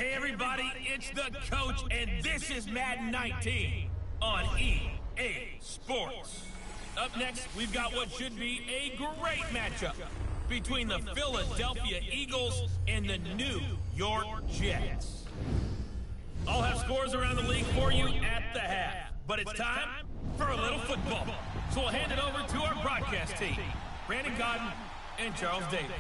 Hey everybody, it's the coach, and this is Madden 19 on EA Sports. Up next, we've got what should be a great matchup between the Philadelphia Eagles and the New York Jets. I'll have scores around the league for you at the half, but it's time for a little football. So we'll hand it over to our broadcast team, Brandon Godden and Charles Davis.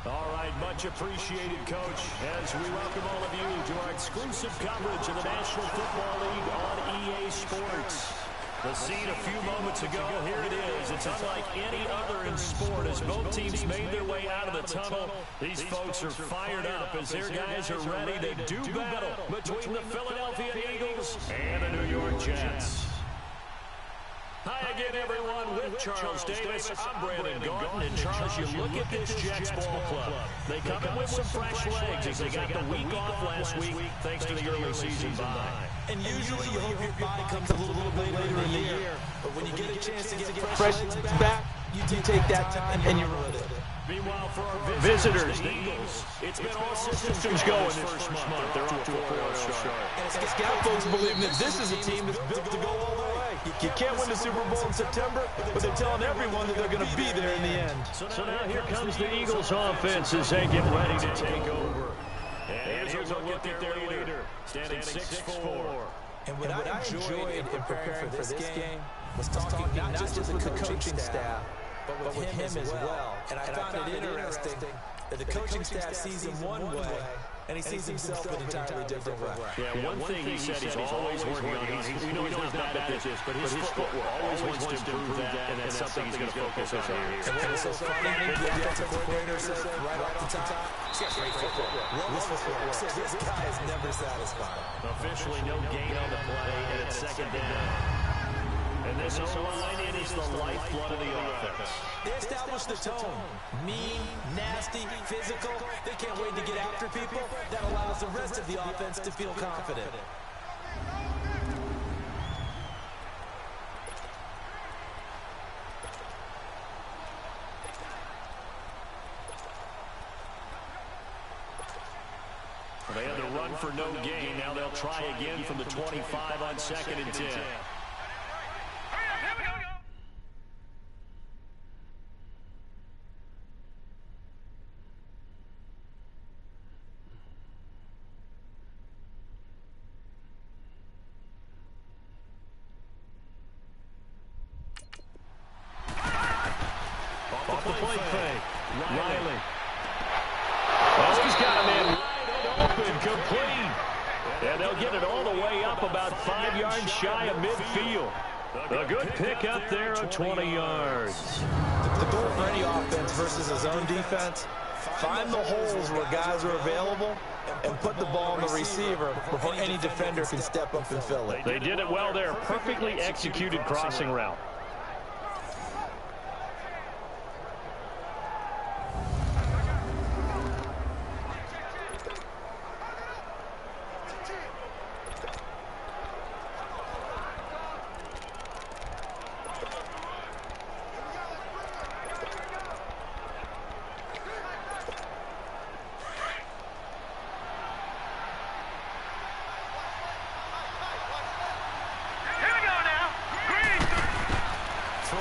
All right, much appreciated, Coach, as we welcome all of you to our exclusive coverage of the National Football League on EA Sports. The scene a few moments ago, here it is. It's unlike any other in sport as both teams made their way out of the tunnel. These folks are fired up as their guys are ready to do battle between the Philadelphia Eagles and the New York Jets. Hi again, everyone, with Charles Davis. I'm Brandon Gordon, and Charles, you look at this Jets ball club. They come in with some fresh legs as they got the week off last week thanks to the early season bye. And usually you hope your body comes a little bit later in the year, but when you get a chance to get fresh back, you take that time and you run it. Meanwhile, for our visitors, the Eagles, it's been all systems going this first month. They're off to a 4-0 start. And it's got folks believing that this is a team that's built to go all the way. You can't win the Super Bowl in September, but they're telling everyone that they're going to be there in the end. So now here comes the Eagles offense as they get ready to take over. And here's a look at their leader, standing 6'4". And what I enjoyed in preparing for this game was talking not just with the coaching staff, but with him as well. And I found it interesting that the coaching staff sees him one way, and he sees himself an entirely different way. Yeah, one thing he said he's always working on. We know he's not bad at this, but his footwork always wants to improve that, and that's something he's going to focus on here. And what was so funny, the offensive coordinator said right off the top, he's got great footwork. So this guy is never satisfied. Officially no gain on the play, and it's second down. And this O-line, it is the lifeblood of the offense. They established the tone. Mean, nasty, physical. They can't wait to get after people. That allows the rest of the offense to feel confident. They had the run for no gain. Now they'll try again from the 25 on 2nd and 10. Off the play fake. Riley. Oh, he's got a man wide open, complete. And they'll get it all the way up about 5 yards shy of midfield. A good pick up there of 20 yards. The goal for any offense versus his own defense, find the holes where guys are available and put the ball on the receiver before any defender can step up and fill it. They did it well there. Perfectly executed crossing route.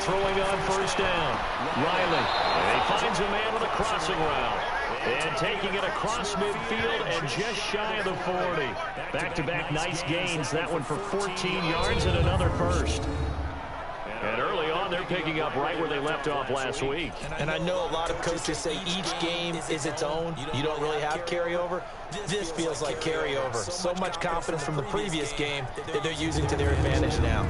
Throwing on first down. Riley. And he finds a man with a crossing route. And taking it across midfield and just shy of the 40. Back-to-back nice gains. That one for 14 yards and another first. And early on, they're picking up right where they left off last week. And I know a lot of coaches say each game is its own. You don't really have carryover. This feels like carryover. So much confidence from the previous game that they're using to their advantage now.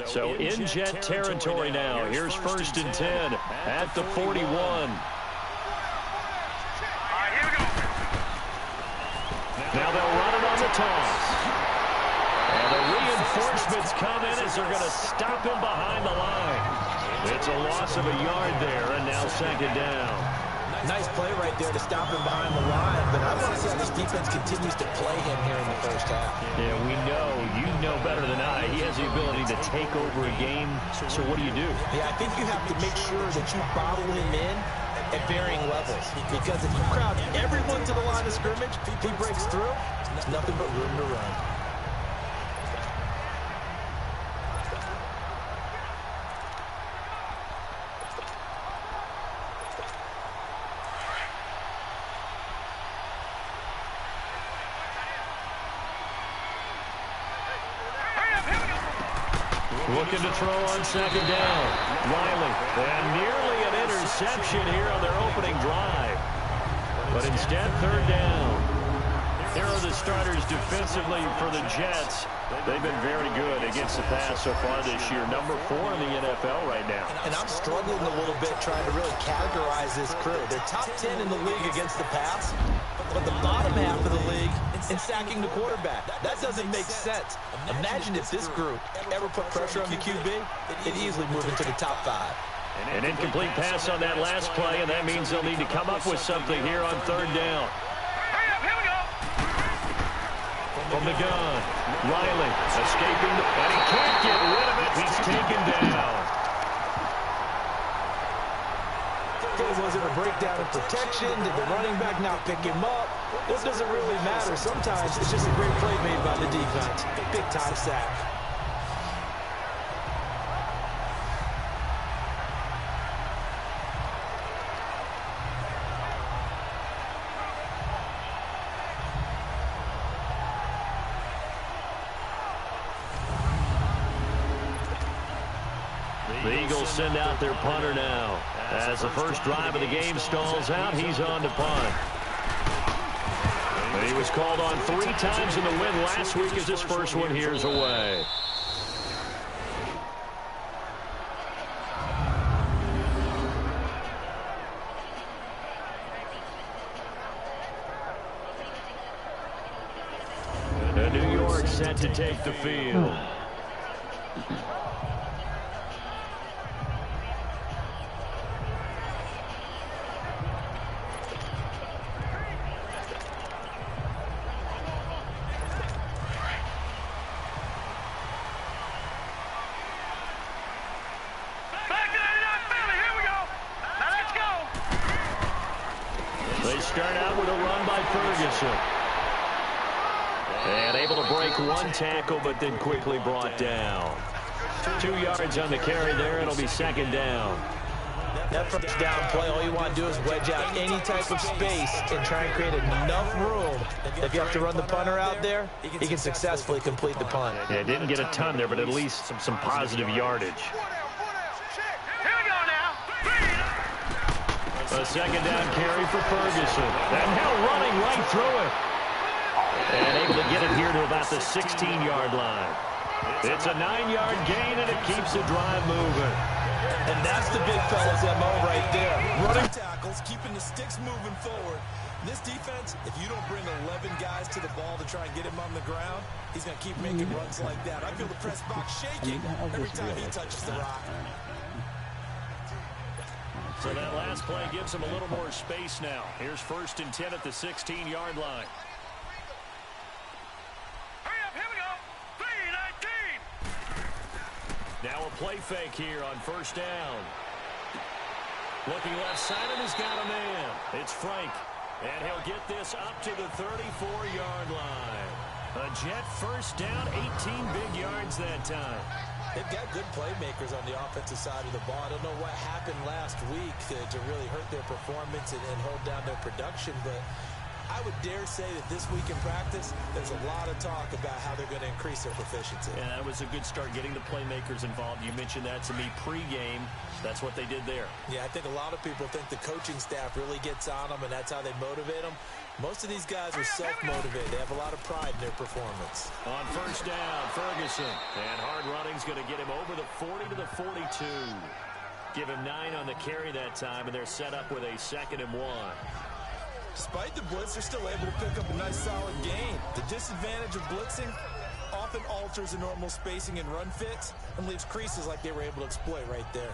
So in Jet territory now. Here's 1st and 10 at the 41. Now they'll run it on the toss. And the reinforcements come in as they're going to stop him behind the line. It's a loss of a yard there, and now 2nd down. Nice play right there to stop him behind the line, but I want to see how this defense continues to play him here in the first half. Yeah, you know better than I. He has the ability to take over a game, so what do you do? Yeah, I think you have to make sure that you bottle him in at varying levels, because if you crowd everyone to the line of scrimmage, he breaks through, it's nothing but room to run. Looking to throw on second down. Riley, and nearly an interception here on their opening drive. But instead, third down. Here are the starters defensively for the Jets. They've been very good against the pass so far this year. Number 4 in the NFL right now. And I'm struggling a little bit trying to really categorize this crew. They're top 10 in the league against the pass, but the bottom half of the league in sacking the quarterback. That doesn't make sense. Imagine if this group ever put pressure on the QB, it'd easily move into the top 5. An incomplete pass on that last play, and that means they'll need to come up with something here on third down. From the gun, Riley escaping, and he can't get rid of it. He's taken down. Was it a breakdown in protection? Did the running back not pick him up? This doesn't really matter. Sometimes it's just a great play made by the defense. Big-time sack. The Eagles send out their punter now. As the first drive of the game stalls out, he's on to punt. And he was called on 3 times in the win last week as his first one here's away. And New York set to take the field. They start out with a run by Ferguson. And able to break 1 tackle, but then quickly brought down. 2 yards on the carry there. It'll be second down. That first down play, all you want to do is wedge out any type of space and try and create enough room. If you have to run the punter out there, he can successfully complete the punt. Yeah, didn't get a ton there, but at least some positive yardage. A second down carry for Ferguson. And now running right through it. And able to get it here to about the 16-yard line. It's a 9-yard gain, and it keeps the drive moving. And that's the big fella's MO right there. Running tackles, keeping the sticks moving forward. This defense, if you don't bring 11 guys to the ball to try and get him on the ground, he's going to keep making runs like that. I feel the press box shaking every time he touches the rock. So that last play gives him a little more space now. Here's 1st and 10 at the 16-yard line. Hurry up, here we go. 3-19. Now a play fake here on first down. Looking left side, and he's got a man. It's Frank. And he'll get this up to the 34-yard line. A Jet first down, 18 big yards that time. They've got good playmakers on the offensive side of the ball. I don't know what happened last week to really hurt their performance and hold down their production, but I would dare say that this week in practice, there's a lot of talk about how they're going to increase their proficiency. Yeah, that was a good start, getting the playmakers involved. You mentioned that to me pregame. That's what they did there. Yeah, I think a lot of people think the coaching staff really gets on them, and that's how they motivate them. Most of these guys are self-motivated. They have a lot of pride in their performance. On first down, Ferguson. And hard running's going to get him over the 40 to the 42. Give him 9 on the carry that time, and they're set up with a 2nd and 1. Despite the blitz, they're still able to pick up a nice solid gain. The disadvantage of blitzing often alters the normal spacing and run fits and leaves creases like they were able to exploit right there.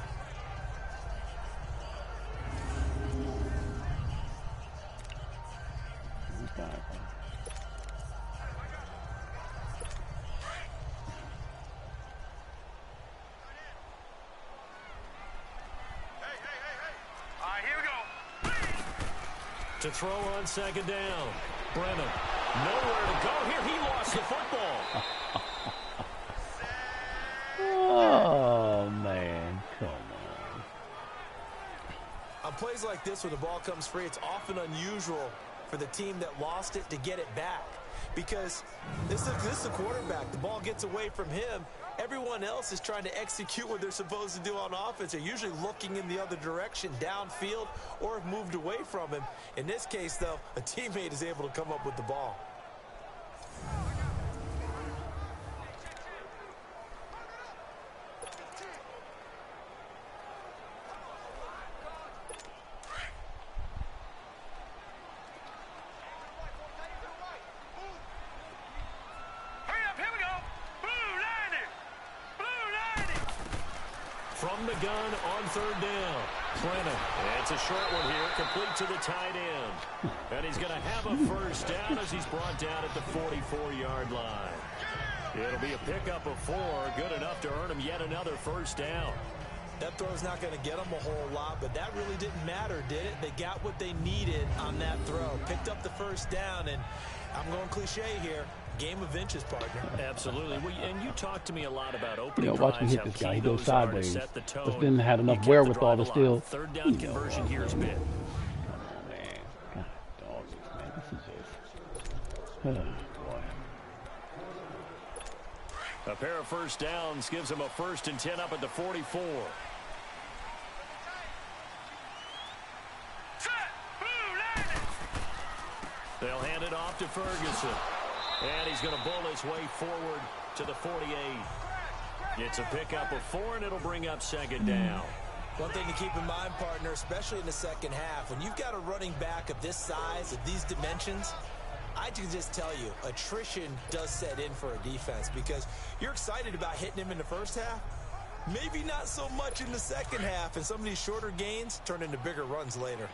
To throw on second down. Brennan. Nowhere to go here. He lost the football. Oh, man. Come on. On plays like this where the ball comes free, it's often unusual for the team that lost it to get it back. Because this is the quarterback. The ball gets away from him. Everyone else is trying to execute what they're supposed to do on offense. They're usually looking in the other direction, downfield, or have moved away from him. In this case, though, a teammate is able to come up with the ball. From the gun on third down. Brennan. It's a short one here, complete to the tight end. And he's going to have a first down as he's brought down at the 44-yard line. It'll be a pickup of 4, good enough to earn him yet another first down. That throw's not going to get them a whole lot, but that really didn't matter, did it? They got what they needed on that throw. Picked up the first down, and I'm going cliche here. Game of inches, partner. Absolutely. And you talked to me a lot about opening drives. Watch me hit this guy. He goes sideways. Just didn't have enough You wherewithal to still. Third down conversion here is big. Come on, man. God, dog, man. This is just. Oh, boy. A pair of first downs gives him a 1st and 10 up at the 44. They'll hand it off to Ferguson. And he's going to bull his way forward to the 48. It's a pickup of 4, and it'll bring up second down. One thing to keep in mind, partner, especially in the second half, when you've got a running back of this size, of these dimensions, I can just tell you, attrition does set in for a defense because you're excited about hitting him in the first half. Maybe not so much in the second half, and some of these shorter gains turn into bigger runs later.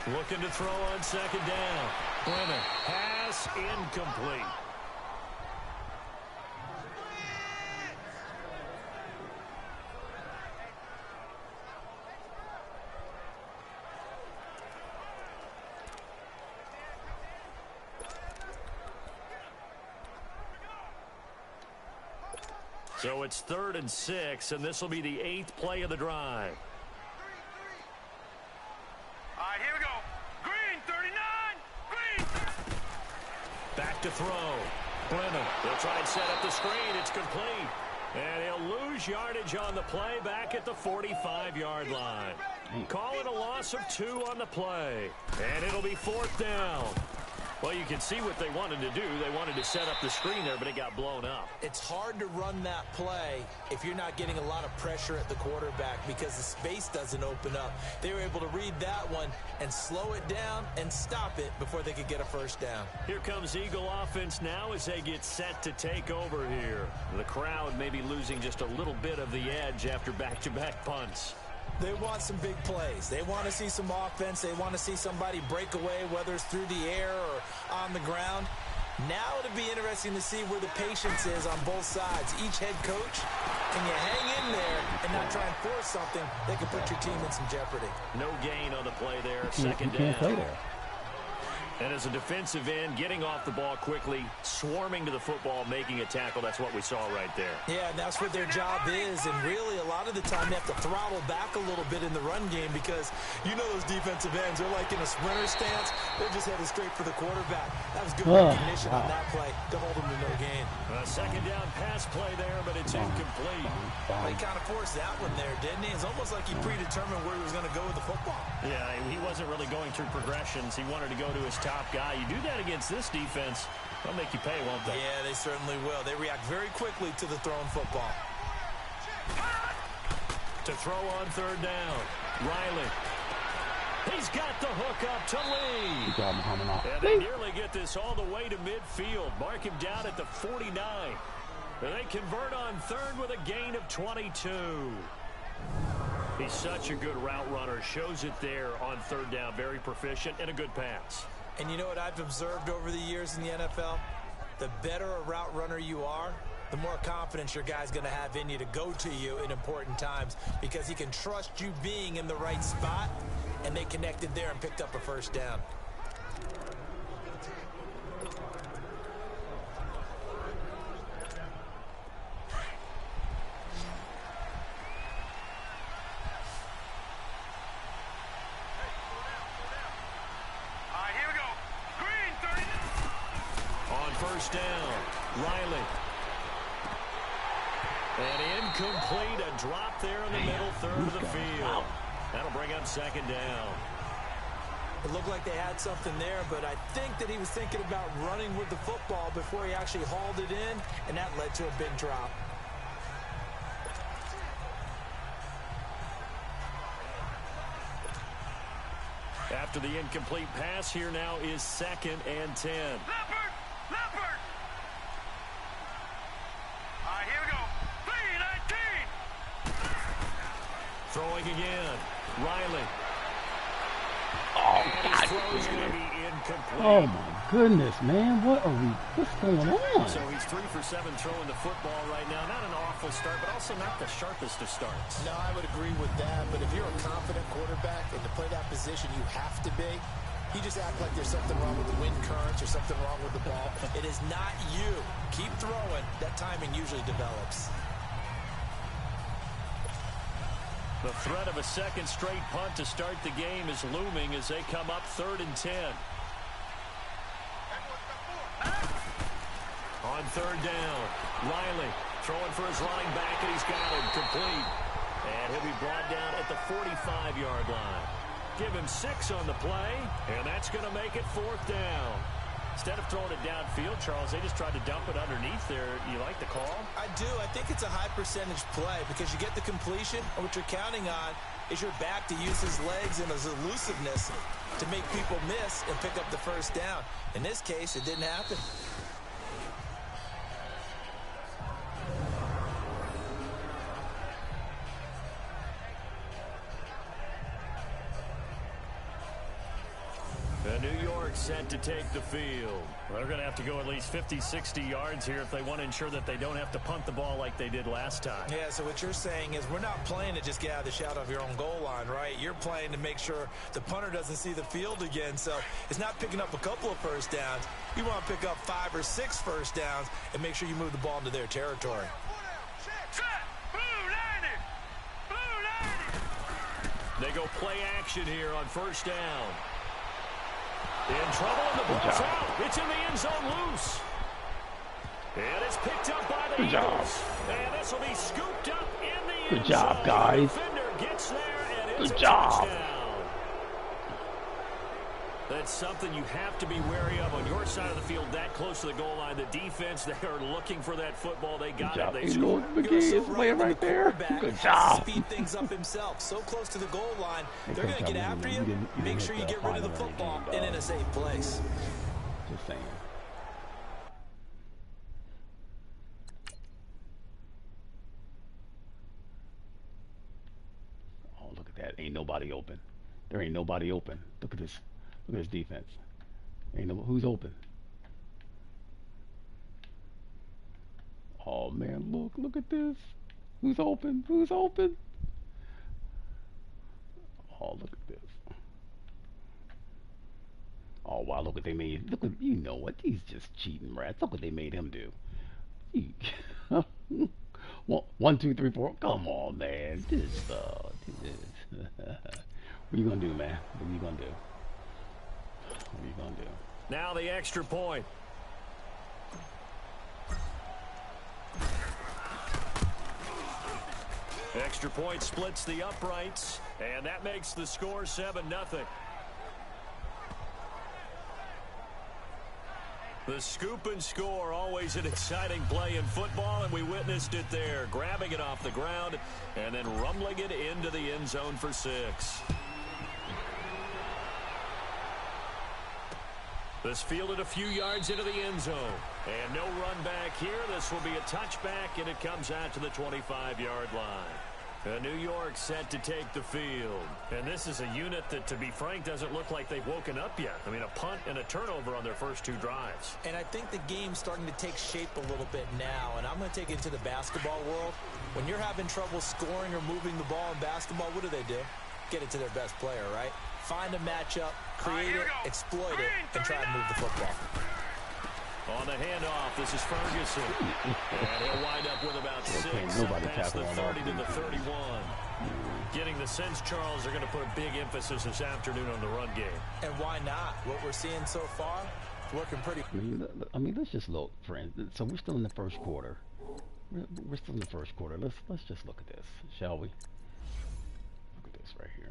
Looking to throw on second down. Brennan. Pass incomplete. So it's 3rd and 6, and this will be the 8th play of the drive. Back to throw. Brennan. They'll try and set up the screen. It's complete. And he'll lose yardage on the play back at the 45-yard line. Calling a loss of 2 on the play. And it'll be 4th down. Well, you can see what they wanted to do. They wanted to set up the screen there, but it got blown up. It's hard to run that play if you're not getting a lot of pressure at the quarterback because the space doesn't open up. They were able to read that one and slow it down and stop it before they could get a first down. Here comes Eagle offense now as they get set to take over here. The crowd may be losing just a little bit of the edge after back-to-back punts. They want some big plays. They want to see some offense. They want to see somebody break away, whether it's through the air or on the ground. Now it'll be interesting to see where the patience is on both sides. Each head coach, can you hang in there and not try and force something that could put your team in some jeopardy? No gain on the play there. Second down. Can't play there. And as a defensive end, getting off the ball quickly, swarming to the football, making a tackle, that's what we saw right there. Yeah, and that's what their job is. And really, a lot of the time, they have to throttle back a little bit in the run game because you know those defensive ends, they're like in a sprinter stance. They're just headed straight for the quarterback. That was good recognition on that play to hold them to no gain. A second down pass play there, but it's incomplete. Well, he kind of forced that one there, didn't he? It's almost like he predetermined where he was going to go with the football. Yeah, he wasn't really going through progressions. He wanted to go to his top guy. You do that against this defense, they'll make you pay, won't they? Yeah, they certainly will. They react very quickly to the thrown football. To throw on third down, Riley. He's got the hook up to Lee. Good job, Muhammad. And they nearly get this all the way to midfield. Mark him down at the 49. And they convert on third with a gain of 22. He's such a good route runner. Shows it there on third down. Very proficient and a good pass. And you know what I've observed over the years in the NFL? The better a route runner you are, the more confidence your guy's going to have in you to go to you in important times, because he can trust you being in the right spot, and they connected there and picked up a first down. First down, Riley. And incomplete, a drop there in the middle third of the field. That'll bring up second down. It looked like they had something there, but I think that he was thinking about running with the football before he actually hauled it in, and that led to a big drop. After the incomplete pass, here now is 2nd and 10. Leopard! Here we go. 3-19. Throwing again. Riley. Oh, God. Throw's going to be incomplete. Oh, my goodness, man. What's going on? So he's 3 for 7 throwing the football right now. Not an awful start, but also not the sharpest of starts. No, I would agree with that, but if you're a confident quarterback and to play that position, you have to be. You just act like there's something wrong with the wind currents or something wrong with the ball. It is not you. Keep throwing. That timing usually develops. The threat of a second straight punt to start the game is looming as they come up 3rd and 10. On 3rd down, Riley throwing for his running back, and he's got him complete. And he'll be brought down at the 45-yard line. Give him 6 on the play, and that's going to make it 4th down. Instead of throwing it downfield, Charles, they just tried to dump it underneath there. You like the call? I do. I think it's a high-percentage play because you get the completion, and what you're counting on is your back to use his legs and his elusiveness to make people miss and pick up the first down. In this case, it didn't happen. New York set to take the field. Well, they're going to have to go at least 50, 60 yards here if they want to ensure that they don't have to punt the ball like they did last time. Yeah, so what you're saying is we're not playing to just get out of the shadow of your own goal line, right? You're playing to make sure the punter doesn't see the field again. So it's not picking up a couple of first downs. You want to pick up 5 or 6 first downs and make sure you move the ball into their territory. They go play action here on first down. In trouble, and the ball's out. It's in the end zone loose. And it's picked up by the Eagles. And this will be scooped up in the end zone. Good job, guys. The defender gets there, and it's Good a job. touchdown. That's something you have to be wary of on your side of the field, that close to the goal line. The defense, they are looking for that football. They got it. They scored. McGee is laying right there. Good job. Speed things up himself. So close to the goal line. They're going to get after you. Make sure you get rid of the football and in a safe place. Just saying. Oh, look at that. Ain't nobody open. There ain't nobody open. Look at this. Look at this defense. Ain't no, who's open? Oh man, look at this. Who's open? Who's open? Oh, look at this. Oh wow, look what they made. Look what, you know what? He's just cheating rats. Look what they made him do. Well, 1, 2, 3, 4. Come on, man. This. What you gonna do, man? What are you gonna do? What are you going to do? Now the extra point. Extra point splits the uprights, and that makes the score 7-0. The scoop and score, always an exciting play in football, and we witnessed it there, grabbing it off the ground and then rumbling it into the end zone for 6. This fielded a few yards into the end zone. And no run back here. This will be a touchback, and it comes out to the 25-yard line. New York set to take the field. And this is a unit that, to be frank, doesn't look like they've woken up yet. I mean, a punt and a turnover on their first 2 drives. And I think the game's starting to take shape a little bit now. And I'm going to take it to the basketball world. When you're having trouble scoring or moving the ball in basketball, what do? Get it to their best player, right? Find a matchup, create it, exploit it, and try and move the football. On the handoff, this is Ferguson. And he'll wind up with about 6 past the 30 to the 31. Getting the sense, Charles, they're going to put a big emphasis this afternoon on the run game. And why not? What we're seeing so far, it's working pretty. I mean, let's just look, friends. So we're still in the first quarter. We're still in the first quarter. Let's just look at this, shall we? Look at this right here.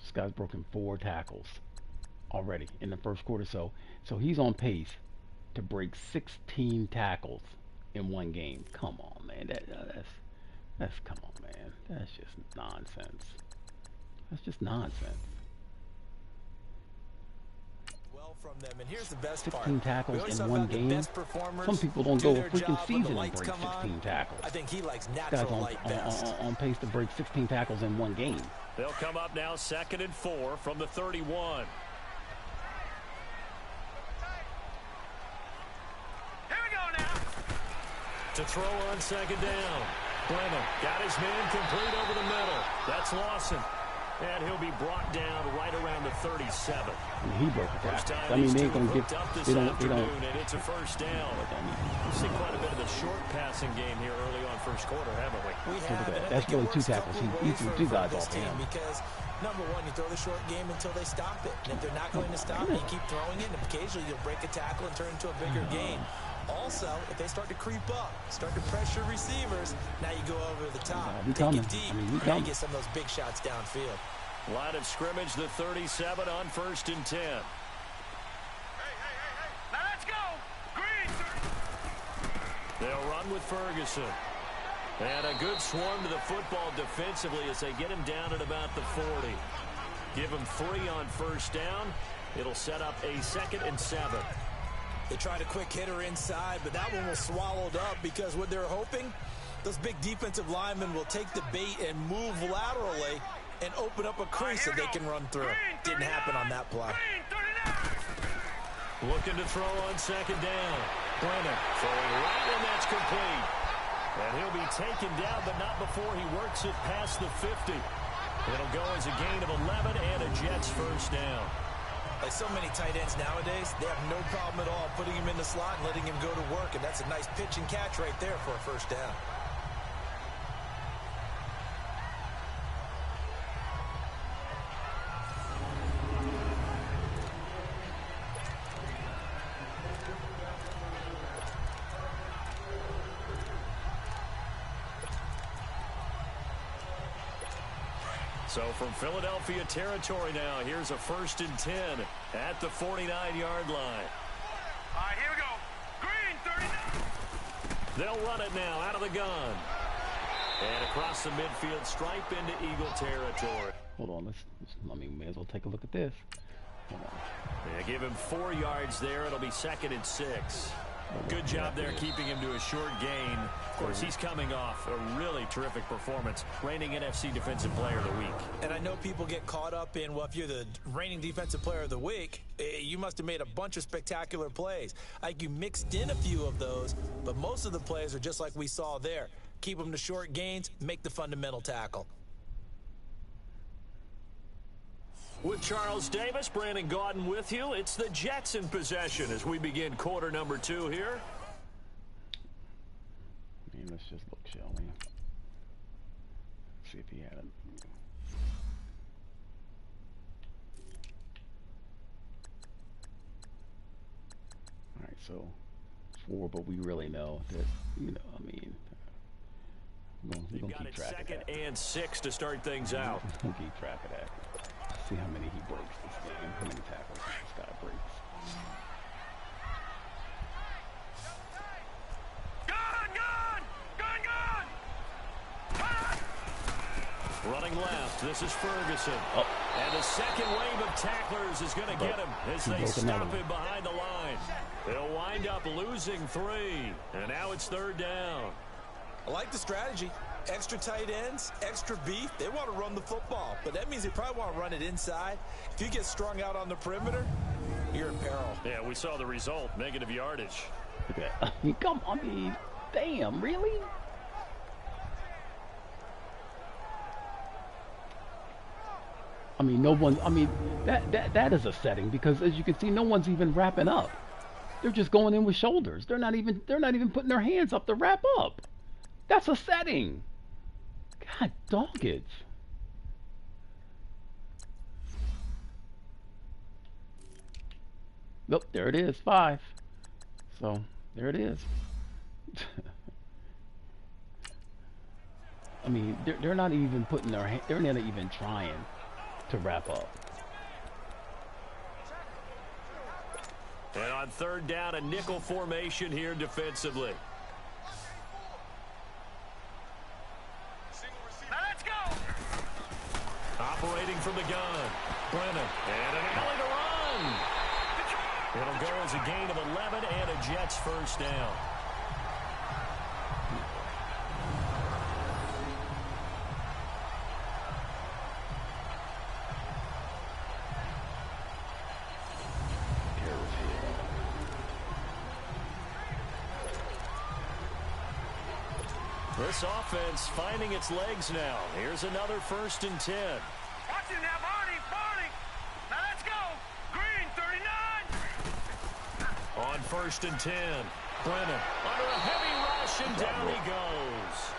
This guy's broken 4 tackles already in the first quarter. So he's on pace to break 16 tackles in one game. Come on, man. That's come on, man. That's just nonsense. That's just nonsense. Well from them, and here's the best 16 part. tackles in one game. Some people don't go a freaking season and break 16 tackles. I think he likes This natural guy's light best. on pace to break 16 tackles in one game. They'll come up now 2nd and 4 from the 31. Here we go now. To throw on 2nd down. Brennan got his man complete over the middle. That's Lawson. And he'll be brought down right around the 37. I mean, he broke the tackle. I mean, they ain't gonna get. They don't. And it's a first down. We've seen quite a bit of the short passing game here early on first quarter, haven't we? We have. that. And I That's think it really two works a tackles. couple He ways threw for 2 guys this off team him. because number one, you throw the short game until they stop it. And if they're not going to stop it, you keep throwing it, and occasionally you'll break a tackle and turn into a bigger gain. Also, if they start to creep up, start to pressure receivers, now you go over the top, take it deep, and get some of those big shots downfield. Line of scrimmage, the 37 on 1st and 10. Hey. Now let's go. Green. They'll run with Ferguson. And a good swarm to the football defensively as they get him down at about the 40. Give him 3 on first down. It'll set up a 2nd and 7. They tried a quick hitter inside, but that one was swallowed up because what they're hoping, those big defensive linemen will take the bait and move laterally and open up a crease that they can run through. Didn't happen on that play. Looking to throw on 2nd down. Brennan throwing right when that's complete. And he'll be taken down, but not before he works it past the 50. It'll go as a gain of 11 and a Jets first down. Like so many tight ends nowadays, they have no problem at all putting him in the slot and letting him go to work. And that's a nice pitch and catch right there for a first down. So from Philadelphia territory now, here's a 1st and 10 at the 49-yard line. All right, here we go. Green, 39. They'll run it now out of the gun. And across the midfield stripe into Eagle territory. Hold on, may as well take a look at this. Hold on. They give him 4 yards there. It'll be 2nd and 6. Good job there keeping him to a short gain. Of course, he's coming off a really terrific performance, reigning NFC Defensive Player of the Week. And I know people get caught up in, well, if you're the reigning Defensive Player of the Week, you must have made a bunch of spectacular plays. Like you mixed in a few of those, but most of the plays are just like we saw there. Keep them to short gains, make the fundamental tackle. With Charles Davis, Brandon Gaudin with you. It's the Jets in possession as we begin quarter number 2 here. Let's just look, shall we? See if he had it. All right, so 4, but we really know that, I mean, we're going to keep track of that. 2nd and 6 to start things out. We'll keep track of that. See how many he breaks this game, how many tackles this guy breaks. Gun! Running left, this is Ferguson. Oh. And the second wave of tacklers is going to get him as they stop him behind the line. They'll wind up losing 3. And now it's 3rd down. I like the strategy. Extra tight ends, extra beef. They want to run the football, but that means they probably want to run it inside. If you get strung out on the perimeter, you're in peril. Yeah, we saw the result, negative yardage. Okay. Come on, I mean, damn, really? I mean, no one. I mean, that is a setting because, as you can see, no one's even wrapping up. They're just going in with shoulders. They're not even putting their hands up to wrap up. That's a setting. God dog it. Nope, there it is, 5. So there it is. I mean, they're not even putting their hand. They're not even trying to wrap up. And on 3rd down, a nickel formation here defensively. Now let's go. Operating from the gun. Brennan. And an alley to run. It'll go as a gain of 11 and a Jets first down. This offense finding its legs now. Here's another 1st and 10. Watch him now, Barney. Now let's go. Green, 39. On 1st and 10. Brennan under a heavy rush, and down he goes.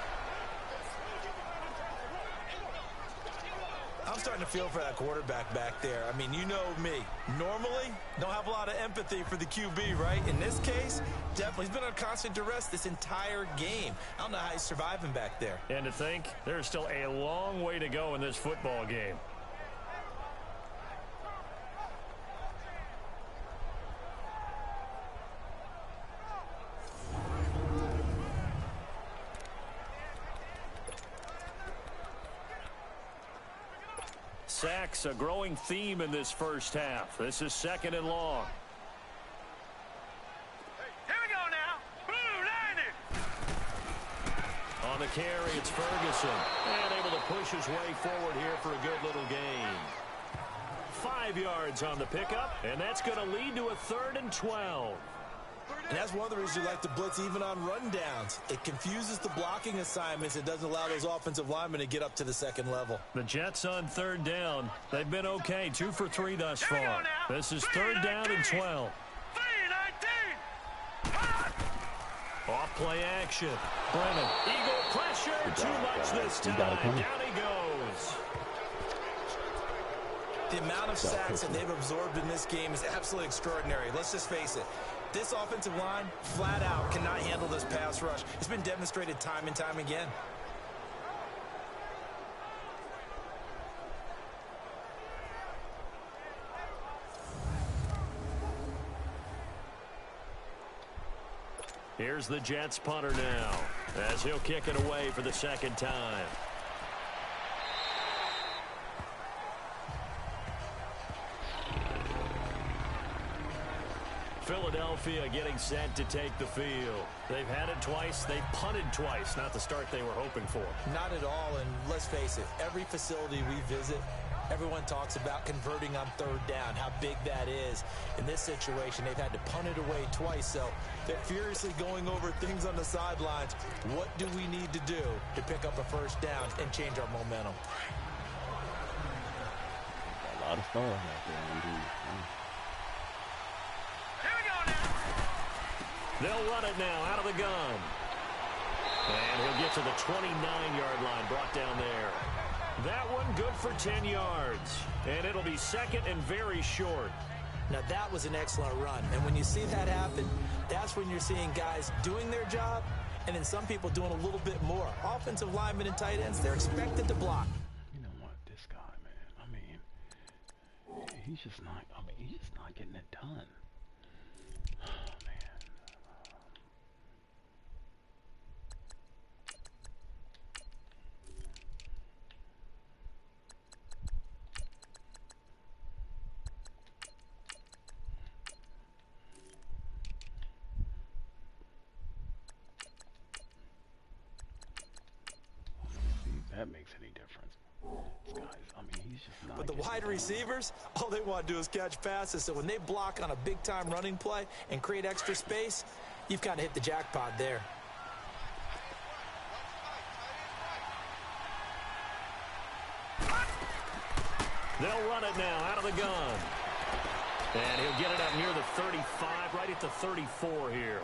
I'm starting to feel for that quarterback back there. I mean, you know me. Normally, don't have a lot of empathy for the QB, right? In this case, definitely. He's been on constant duress this entire game. I don't know how he's surviving back there. And to think, there's still a long way to go in this football game. Sacks, a growing theme in this first half. This is 2nd and long. Here we go now. Blue, 90. On the carry, it's Ferguson. And able to push his way forward here for a good little gain. 5 yards on the pickup, and that's going to lead to a 3rd and 12. And that's one of the reasons you like to blitz even on rundowns. It confuses the blocking assignments. It doesn't allow those offensive linemen to get up to the 2nd level. The Jets on 3rd down. They've been okay, 2 for 3 thus far. This is 3rd down and 12. 3-19. Off play action. Brennan. Eagle pressure. Too much this time. Down he goes. The amount of sacks that they've absorbed in this game is absolutely extraordinary. Let's just face it. This offensive line, flat out, cannot handle this pass rush. It's been demonstrated time and time again. Here's the Jets punter now, as he'll kick it away for the 2nd time. Philadelphia getting set to take the field. They've had it twice. They've punted twice. Not the start they were hoping for. Not at all, and let's face it, every facility we visit, everyone talks about converting on 3rd down, how big that is. In this situation, they've had to punt it away twice, so they're furiously going over things on the sidelines. What do we need to do to pick up a 1st down and change our momentum? A lot of stars out there, indeed. They'll run it now out of the gun. And he'll get to the 29-yard line, brought down there. That one good for 10 yards. And it'll be 2nd and very short. Now, that was an excellent run. And when you see that happen, that's when you're seeing guys doing their job and then some people doing a little bit more. Offensive linemen and tight ends, they're expected to block. You know what? This guy, man, I mean, he's just not getting it done. that makes any difference. This guy's, I mean, he's just not. But the wide receivers, all they want to do is catch passes. So when they block on a big-time running play and create extra space, you've kind of hit the jackpot there. They'll run it now out of the gun. And he'll get it up near the 35, right at the 34 here.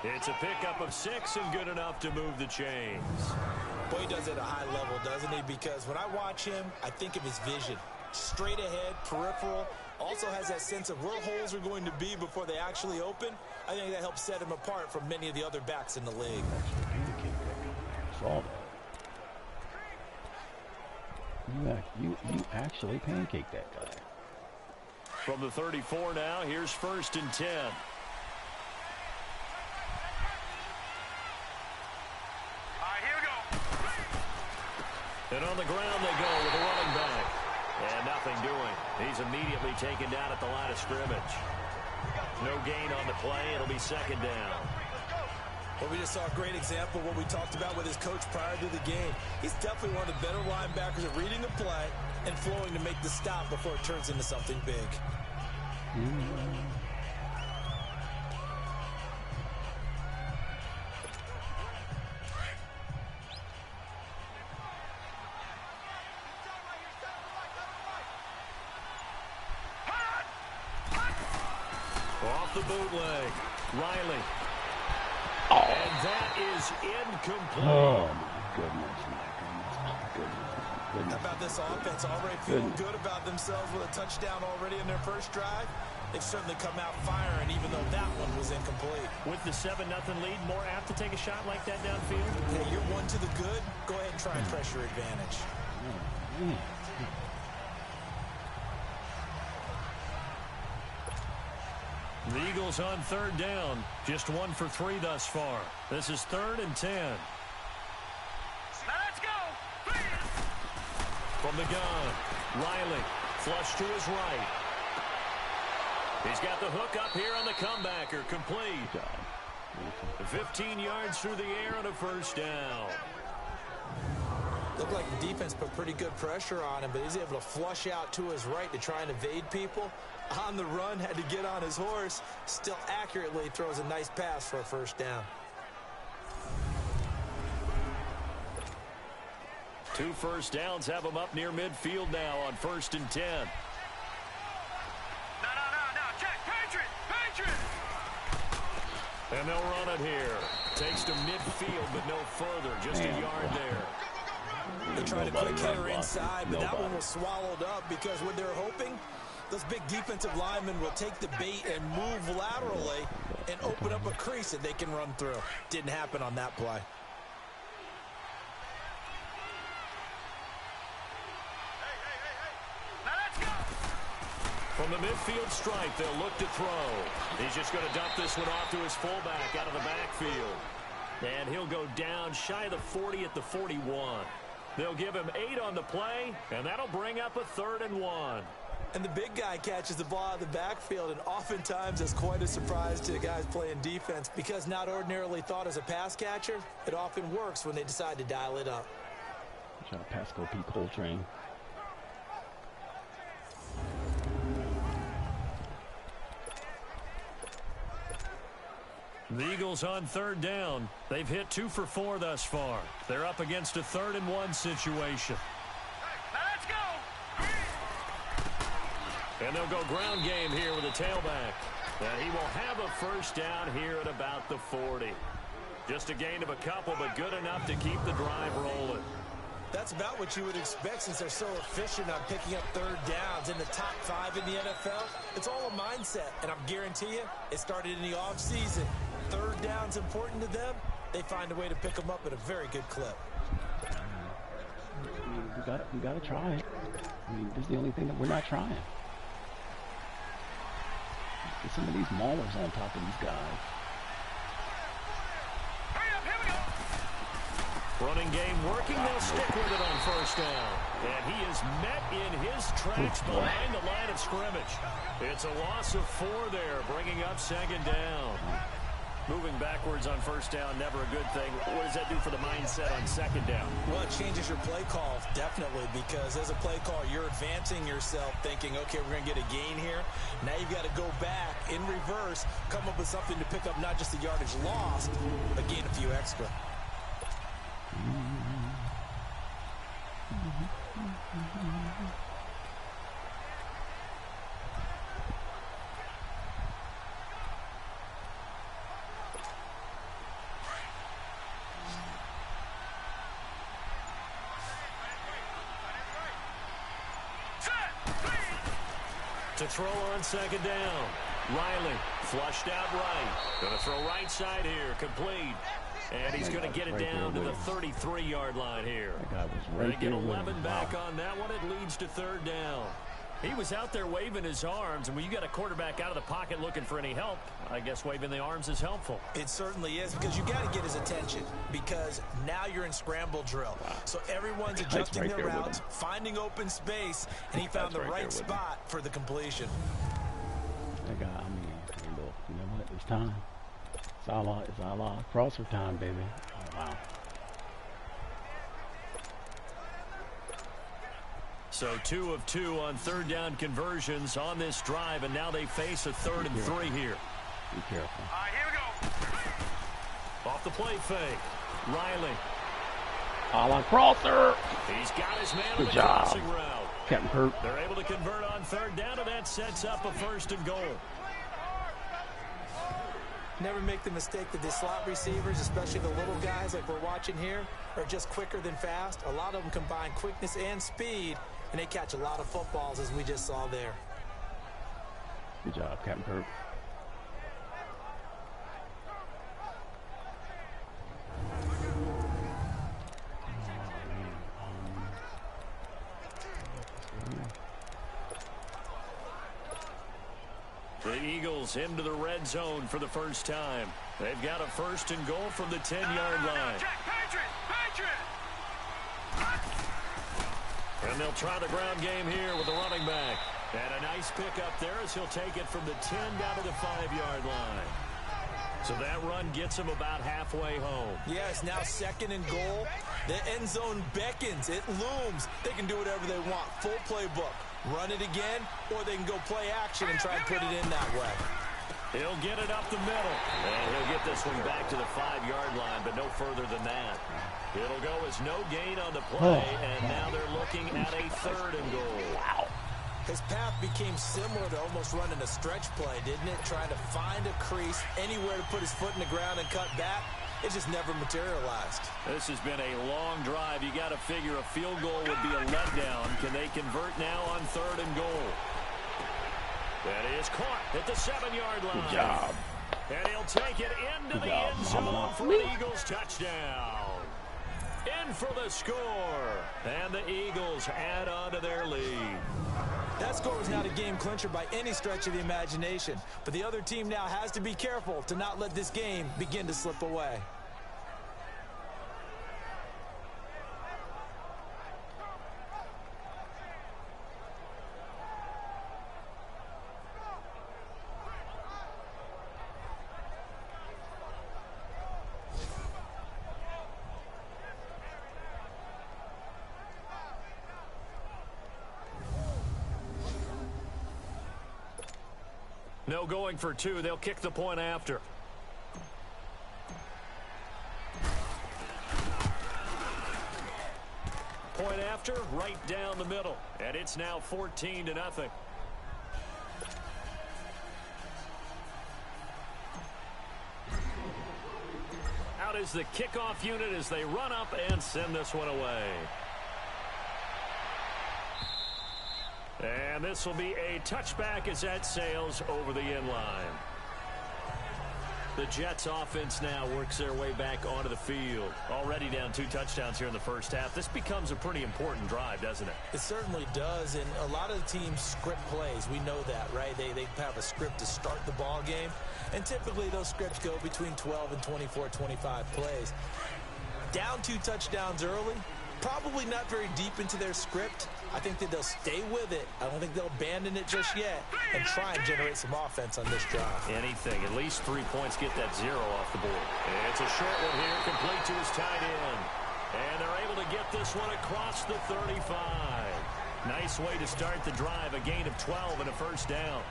It's a pickup of 6 and good enough to move the chains. Boy, he does it at a high level, doesn't he? Because when I watch him, I think of his vision. Straight ahead, peripheral. Also has that sense of where holes are going to be before they actually open. I think that helps set him apart from many of the other backs in the league. Saw that. You actually pancaked that guy. From the 34 now, here's 1st and 10. Here we go. And on the ground they go with a running back. And nothing doing. He's immediately taken down at the line of scrimmage. No gain on the play. It'll be 2nd down. Well, we just saw a great example of what we talked about with his coach prior to the game. He's definitely one of the better linebackers at reading the play and flowing to make the stop before it turns into something big. Off the bootleg. Riley. And that is incomplete. Oh, my goodness, my goodness. How about this offense already feeling good about themselves with a touchdown already in their first drive? They've certainly come out firing, even though that one was incomplete. With the 7-0 lead, more apt to take a shot like that downfield? Hey, you're one to the good. Go ahead and try and press your advantage. The Eagles on 3rd down. Just 1 for 3 thus far. This is 3rd and 10. Now let's go. From the gun, Riley, flush to his right. He's got the hook up here on the comebacker, complete. 15 yards through the air on a 1st down. Looked like the defense put pretty good pressure on him, but he's able to flush out to his right to try and evade people. On the run, had to get on his horse. Still accurately throws a nice pass for a 1st down. 2 first downs have him up near midfield now on 1st and 10. No. Check. Patriot. And they'll run it here. Takes to midfield, but no further. Just a yard there. They tried a quick header inside, but that one was swallowed up because what they're hoping, those big defensive linemen will take the bait and move laterally and open up a crease that they can run through. Didn't happen on that play. Now let's go. From the midfield stripe, they'll look to throw. He's just going to dump this one off to his fullback out of the backfield. And he'll go down shy of the 40 at the 41. They'll give him 8 on the play, and that'll bring up a 3rd and 1. And the big guy catches the ball out of the backfield, and oftentimes it's quite a surprise to the guys playing defense because not ordinarily thought as a pass catcher, it often works when they decide to dial it up. Try to Pascal P. Coltrane. The Eagles on 3rd down. They've hit 2 for 4 thus far. They're up against a 3rd and 1 situation. Now let's go. And they'll go ground game here with a tailback. And he will have a 1st down here at about the 40. Just a gain of a couple, but good enough to keep the drive rolling. That's about what you would expect since they're so efficient on picking up 3rd downs in the top 5 in the NFL. It's all a mindset, and I guarantee you it started in the offseason. 3rd down's important to them. They find a way to pick them up at a very good clip. We got to try it. I mean, this is the only thing that we're not trying. Get some of these maulers on top of these guys. Hurry up, here we go. Running game working. They'll stick with it on 1st down. And he is met in his tracks behind the line of scrimmage. It's a loss of 4 there, bringing up 2nd down. Moving moving backwards on first down, never a good thing. What does that do for the mindset on second down? Well, it changes your play call, definitely, because as a play call, you're advancing yourself thinking, okay, we're going to get a gain here. Now you've got to go back in reverse, come up with something to pick up not just the yardage lost, but gain a few extra. To throw on second down. Riley flushed out right. Going to throw right side here. Complete. And he's going to get it down to the 33-yard line here. They get 11 back on that one. It leads to third down. He was out there waving his arms, and when you got a quarterback out of the pocket looking for any help, I guess waving the arms is helpful. It certainly is, because you got to get his attention, because now you're in scramble drill. So everyone's adjusting their routes, finding open space, and he found the right spot for the completion. That guy, I mean, look, you know what? It's time. It's Allah. Crosser time, baby. Oh, wow. So 2 of 2 on third down conversions on this drive, and now they face a 3rd and 3 here. Be careful. Here we go. Off the play fake. Riley. Allah crosser. He's got his man Good on the job. crossing route. Captain Kirk. They're able to convert on third down, and that sets up a 1st and goal. Never make the mistake that the slot receivers, especially the little guys like we're watching here, are just quicker than fast. A lot of them combine quickness and speed, and they catch a lot of footballs, as we just saw there. Good job, Captain Kirk. The Eagles into the red zone for the first time. They've got a 1st and goal from the 10-yard line. And they'll try the ground game here with the running back. And a nice pickup there as he'll take it from the 10 down to the 5-yard line. So that run gets him about halfway home. Yeah, it's now 2nd and goal. The end zone beckons. It looms. They can do whatever they want. Full playbook. Run it again, or they can go play action and try and put it in that way. He'll get it up the middle. And he'll get this one back to the 5-yard line, but no further than that. It'll go as no gain on the play, and now they're looking at a 3rd and goal. Wow. His path became similar to almost running a stretch play, didn't it? Trying to find a crease, anywhere to put his foot in the ground and cut back. It just never materialized. This has been a long drive. You got to figure a field goal would be a letdown. Can they convert now on 3rd and goal? That is caught at the 7-yard line. Good job. And he'll take it into the end zone for an Eagles touchdown. In for the score. And the Eagles add on to their lead. That score was not a game clincher by any stretch of the imagination. But the other team now has to be careful to not let this game begin to slip away. No going for 2. They'll kick the point after. Point after, right down the middle. And it's now 14-0. Out is the kickoff unit as they run up and send this one away. And this will be a touchback as that sails over the end line. The Jets offense now works their way back onto the field. Already down 2 touchdowns here in the first half. This becomes a pretty important drive, doesn't it? It certainly does, and a lot of the teams script plays. We know that, right? They have a script to start the ball game, and typically those scripts go between 12 and 24, 25 plays. Down 2 touchdowns early, probably not very deep into their script. I think that they'll stay with it. I don't think they'll abandon it just yet and try and generate some offense on this drive. Anything. At least 3 points get that 0 off the board. It's a short one here, complete to his tight end. And they're able to get this one across the 35. Nice way to start the drive, a gain of 12 and a first down.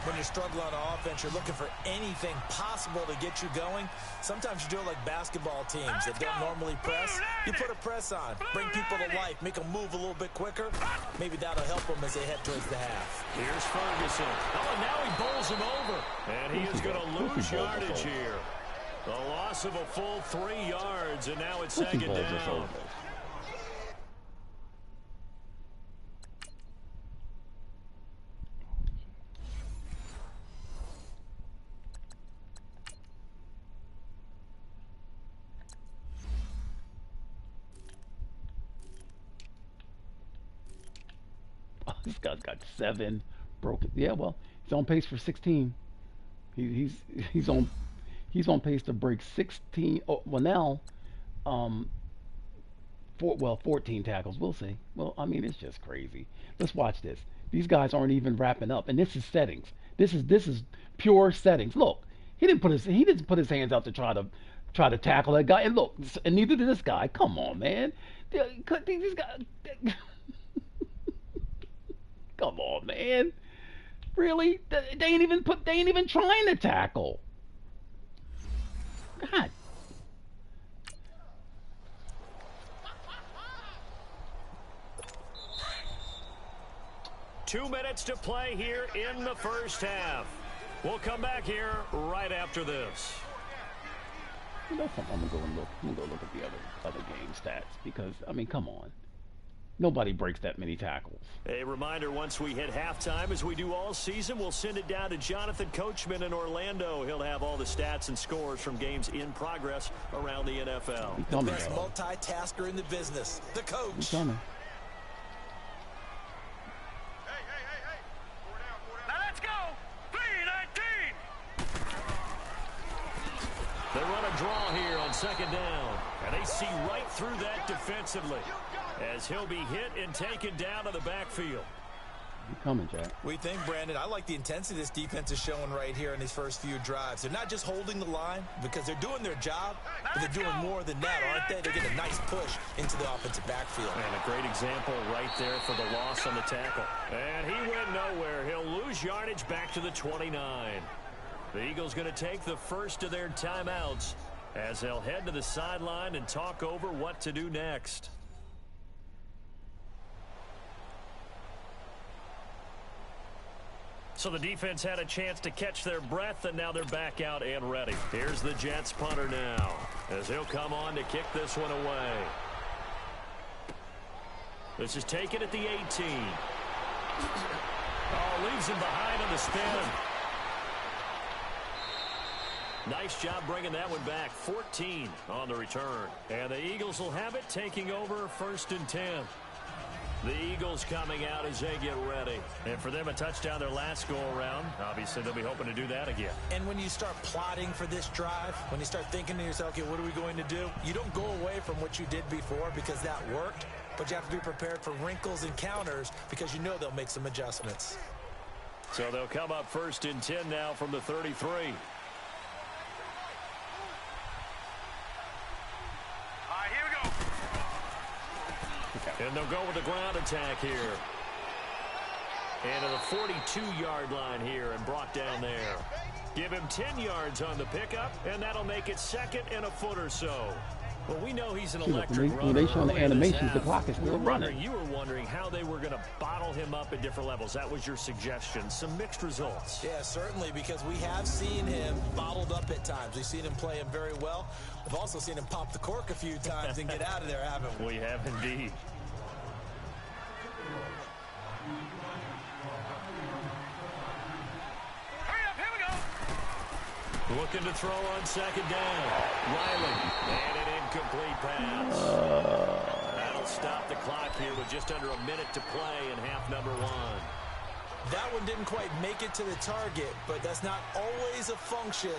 When you're struggling on offense, you're looking for anything possible to get you going. Sometimes you do it like basketball teams that don't normally press. You put a press on, bring people to life, make them move a little bit quicker. Maybe that'll help them as they head towards the half. Here's Ferguson. Oh, and now he bowls him over. And he is going to lose yardage here. The loss of a full 3 yards, and now it's second down. This guy's got 7 broken. Yeah, well, he's on pace for 16. He's on pace to break 16. Oh, well now, 14 tackles. We'll see. Well, I mean, it's just crazy. Let's watch this. These guys aren't even wrapping up, and this is settings. This is pure settings. Look, he didn't put his hands out to try to tackle that guy. And look, and neither did this guy. Come on, man. These guys. Come on, man. Really? They ain't even trying to tackle. God. Two minutes to play here in the first half. We'll come back here right after this. You know something? I'm gonna go look at the other game stats because I mean, come on. Nobody breaks that many tackles. A reminder, once we hit halftime, as we do all season, we'll send it down to Jonathan Coachman in Orlando. He'll have all the stats and scores from games in progress around the NFL. The best multitasker in the business, the coach. He's coming. Hey. Now let's go. 3-19. They run a draw here on second down, and they see right through that defensively as he'll be hit and taken down to the backfield. You coming, Jack? What do you think, Brandon? I like the intensity this defense is showing right here in these first few drives. They're not just holding the line because they're doing their job, but they're doing more than that, aren't they? They get a nice push into the offensive backfield. And a great example right there for the loss on the tackle. And he went nowhere. He'll lose yardage back to the 29. The Eagles going to take the first of their timeouts as they'll head to the sideline and talk over what to do next. So the defense had a chance to catch their breath, and now they're back out and ready. Here's the Jets punter now, as he'll come on to kick this one away. This is taken at the 18. Oh, leaves him behind on the spin. Nice job bringing that one back. 14 on the return. And the Eagles will have it, taking over 1st and 10. The Eagles coming out as they get ready. And for them, a touchdown their last go-around. Obviously, they'll be hoping to do that again. And when you start plotting for this drive, when you start thinking to yourself, okay, what are we going to do? You don't go away from what you did before because that worked, but you have to be prepared for wrinkles and counters because you know they'll make some adjustments. So they'll come up 1st and 10 now from the 33. And they'll go with the ground attack here. And to the 42-yard line here and brought down there. Give him 10 yards on the pickup, and that'll make it 2nd and a foot or so. Well, we know he's an electric runner. When they show the animations, the clock is still running. You were wondering how they were going to bottle him up at different levels. That was your suggestion. Some mixed results. Yeah, certainly, because we have seen him bottled up at times. We've seen him play him very well. We've also seen him pop the cork a few times and get out of there, haven't we? We have indeed. Looking to throw on second down. Riley, and an incomplete pass. That'll stop the clock here with just under a minute to play in half number 1. That one didn't quite make it to the target, but that's not always a function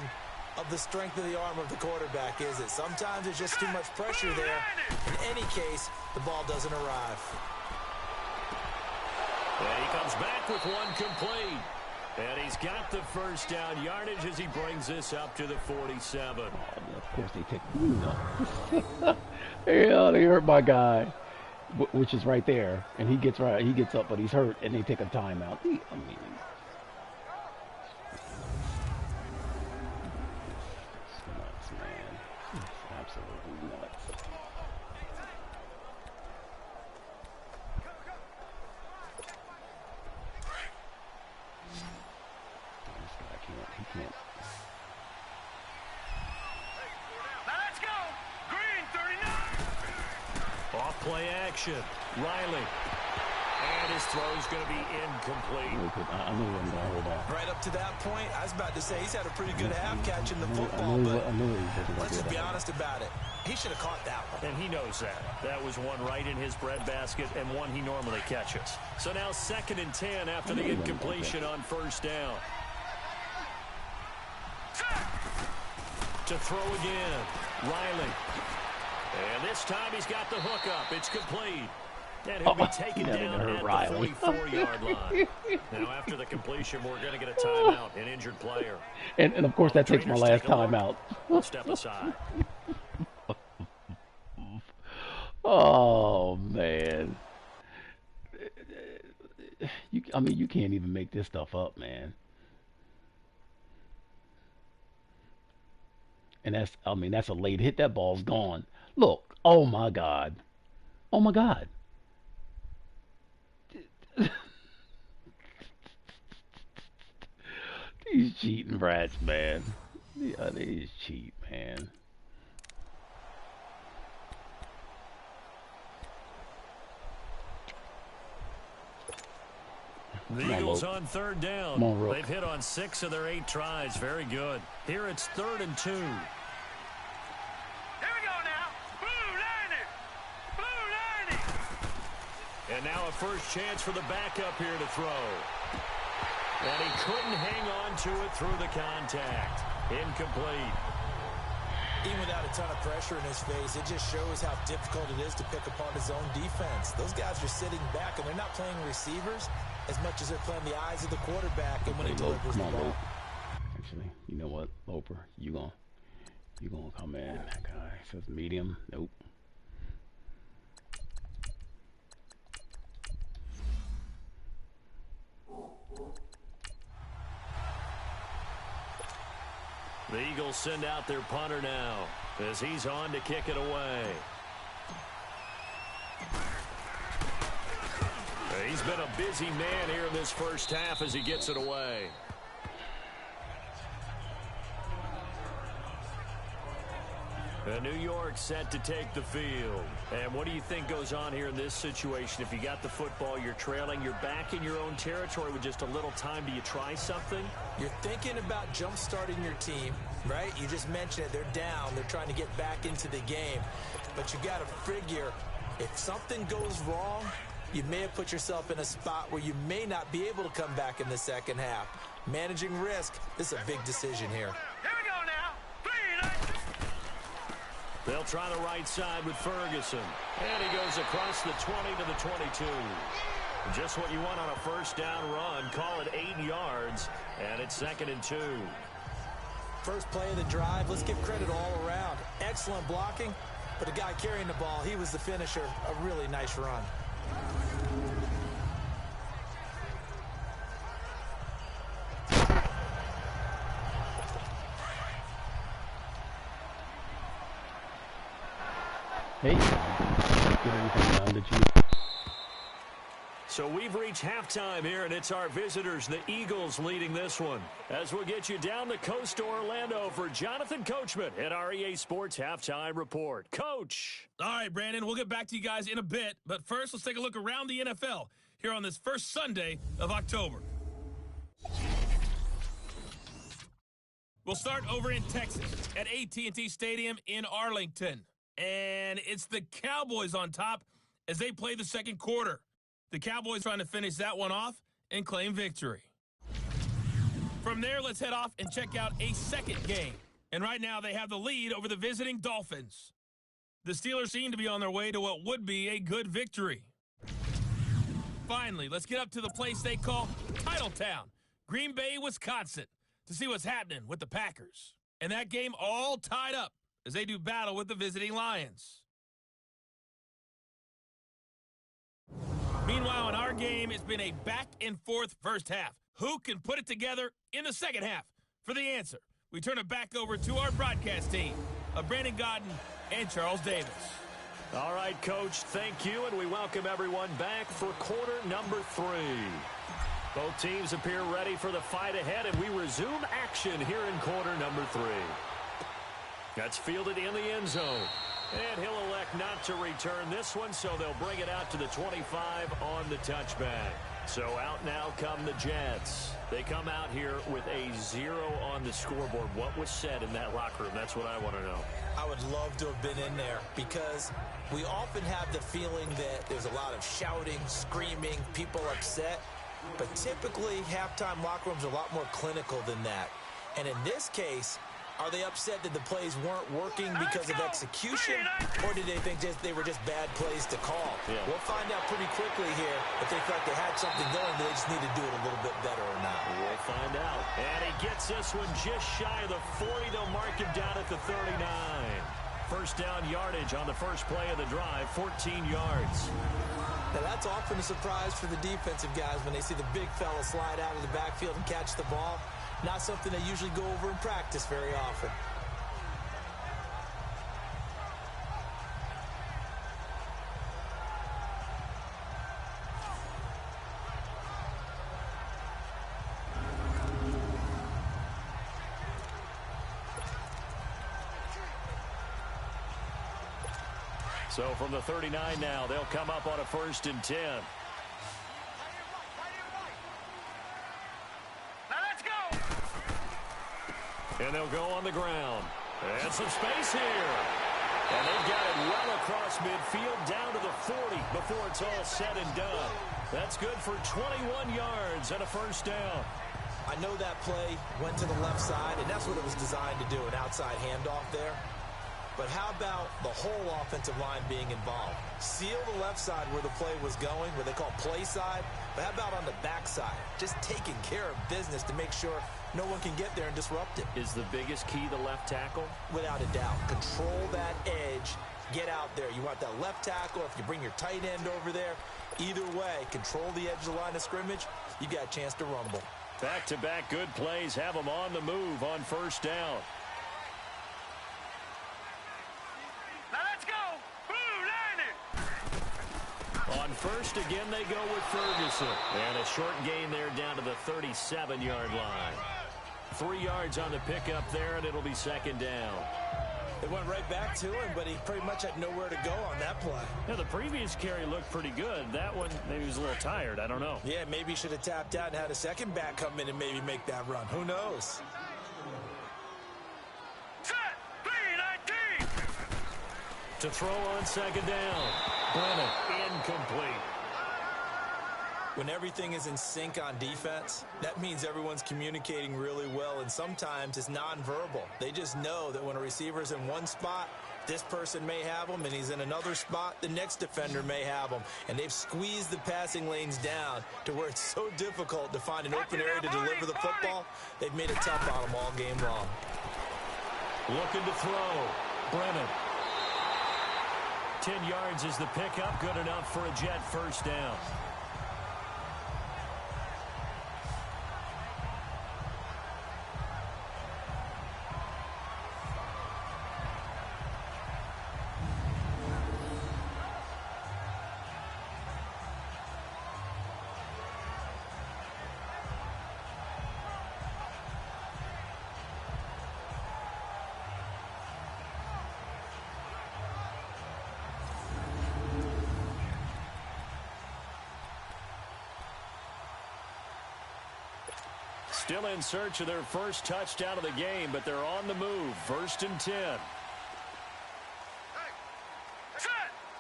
of the strength of the arm of the quarterback, is it? Sometimes there's just too much pressure there. In any case, the ball doesn't arrive. And he comes back with one complete. And he's got the first down yardage as he brings this up to the 47. Oh, of course they take. Yeah, they hurt my guy, which is right there, and he gets up, but he's hurt, and they take a timeout. I mean, it's nuts, man. It's absolutely nuts. This guy can't. Let's go. Green 39. Off play action. Riley. And his throw's going to be incomplete. I knew he wasn't going to hold on. Right up to that point, I was about to say he's had a pretty good half catching the football, but let's just be honest about it. He should have caught that one. And he knows that. That was one right in his breadbasket and one he normally catches. So now 2nd and 10 after the incompletion on first down. To throw again. Riley. And this time he's got the hook up. It's complete. And he'll be taken down at the 44-yard line. Now, after the completion, we're going to get a timeout, an injured player. And of course, that takes my last timeout. We'll step aside. Oh, man. I mean, you can't even make this stuff up, man. And that's a late hit. That ball's gone. Look. Oh, my God. Oh, my God. These cheating brats, man. Yeah, they cheat, man. The Eagles on 3rd down. They've hit on 6 of their 8 tries. Very good. Here it's 3rd and 2. Here we go now. Blue 90. And now a first chance for the backup here to throw. And he couldn't hang on to it through the contact. Incomplete. Even without a ton of pressure in his face, it just shows how difficult it is to pick apart his own defense. Those guys are sitting back, and they're not playing receivers as much as they're playing the eyes of the quarterback and when he delivers the ball. Actually, you know what, Loper? You gonna come in. That guy says medium. Nope. The Eagles send out their punter now as he's on to kick it away. He's been a busy man here in this first half as he gets it away. And New York set to take the field. And what do you think goes on here in this situation? If you got the football, you're trailing, you're back in your own territory with just a little time. Do you try something? You're thinking about jump-starting your team, right? You just mentioned it. They're down. They're trying to get back into the game. But you got to figure if something goes wrong, you may have put yourself in a spot where you may not be able to come back in the second half. Managing risk, this is a big decision here. Here we go now. 3 They'll try the right side with Ferguson. And he goes across the 20 to the 22. Just what you want on a first down run. Call it 8 yards. And it's 2nd and 2. First play of the drive. Let's give credit all around. Excellent blocking. But the guy carrying the ball, he was the finisher. A really nice run. Hey, get everything done that you... So we've reached halftime here, and it's our visitors, the Eagles, leading this one. As we'll get you down the coast to Orlando for Jonathan Coachman at our EA Sports Halftime Report. Coach! All right, Brandon, we'll get back to you guys in a bit. But first, let's take a look around the NFL here on this first Sunday of October. We'll start over in Texas at AT&T Stadium in Arlington. And it's the Cowboys on top as they play the second quarter. The Cowboys trying to finish that one off and claim victory. From there, let's head off and check out a second game. And right now, they have the lead over the visiting Dolphins. The Steelers seem to be on their way to what would be a good victory. finally, let's get up to the place they call Titletown, Green Bay, Wisconsin, to see what's happening with the Packers. And that game all tied up as they do battle with the visiting Lions. Meanwhile, in our game, it's been a back-and-forth first half. Who can put it together in the second half? For the answer, we turn it back over to our broadcast team of Brandon Gaudin and Charles Davis. All right, Coach, thank you, and we welcome everyone back for quarter number 3. Both teams appear ready for the fight ahead, and we resume action here in quarter number 3. That's fielded in the end zone. And he'll elect not to return this one, so they'll bring it out to the 25 on the touchback. So out now come the Jets. They come out here with a 0 on the scoreboard. What was said in that locker room? That's what I want to know. I would love to have been in there because we often have the feeling that there's a lot of shouting, screaming, people upset. But typically, halftime locker rooms are a lot more clinical than that. And in this case, are they upset that the plays weren't working because of execution, or did they think they were just bad plays to call? Yeah. We'll find out pretty quickly here if they felt they had something going, but they just need to do it a little bit better or not. We'll find out. And he gets this one just shy of the 40. They'll mark him down at the 39. First down yardage on the first play of the drive, 14 yards. Now, that's often a surprise for the defensive guys when they see the big fella slide out of the backfield and catch the ball. Not something they usually go over in practice very often. So from the 39 now, they'll come up on a 1st and 10. And they'll go on the ground. And some space here. And they've got it well across midfield down to the 40 before it's all said and done. That's good for 21 yards and a first down. I know that play went to the left side, and that's what it was designed to do, an outside handoff there. But how about the whole offensive line being involved? Seal the left side where the play was going, what they call play side. But how about on the back side? Just taking care of business to make sure no one can get there and disrupt it. Is the biggest key the left tackle? Without a doubt. Control that edge. Get out there. You want that left tackle. If you bring your tight end over there, either way, control the edge of the line of scrimmage, you got a chance to rumble. Back-to-back good plays have them on the move on first down. On first, again, they go with Ferguson. And a short gain there down to the 37-yard line. 3 yards on the pickup there, and it'll be second down. It went right back to him, but he pretty much had nowhere to go on that play. Yeah, the previous carry looked pretty good. That one, maybe he was a little tired. I don't know. Yeah, maybe he should have tapped out and had a second back come in and maybe make that run. Who knows? Set, 3-19. To throw on second down. Brennan, incomplete. When everything is in sync on defense, that means everyone's communicating really well, and sometimes it's nonverbal. They just know that when a receiver's in one spot, this person may have him, and he's in another spot, the next defender may have him. And they've squeezed the passing lanes down to where it's so difficult to find an open area to deliver the football. They've made it tough on them all game long. Looking to throw. Brennan. 10 yards is the pickup. Good enough for a Jet first down. Still in search of their first touchdown of the game, but they're on the move. 1st and 10. Set,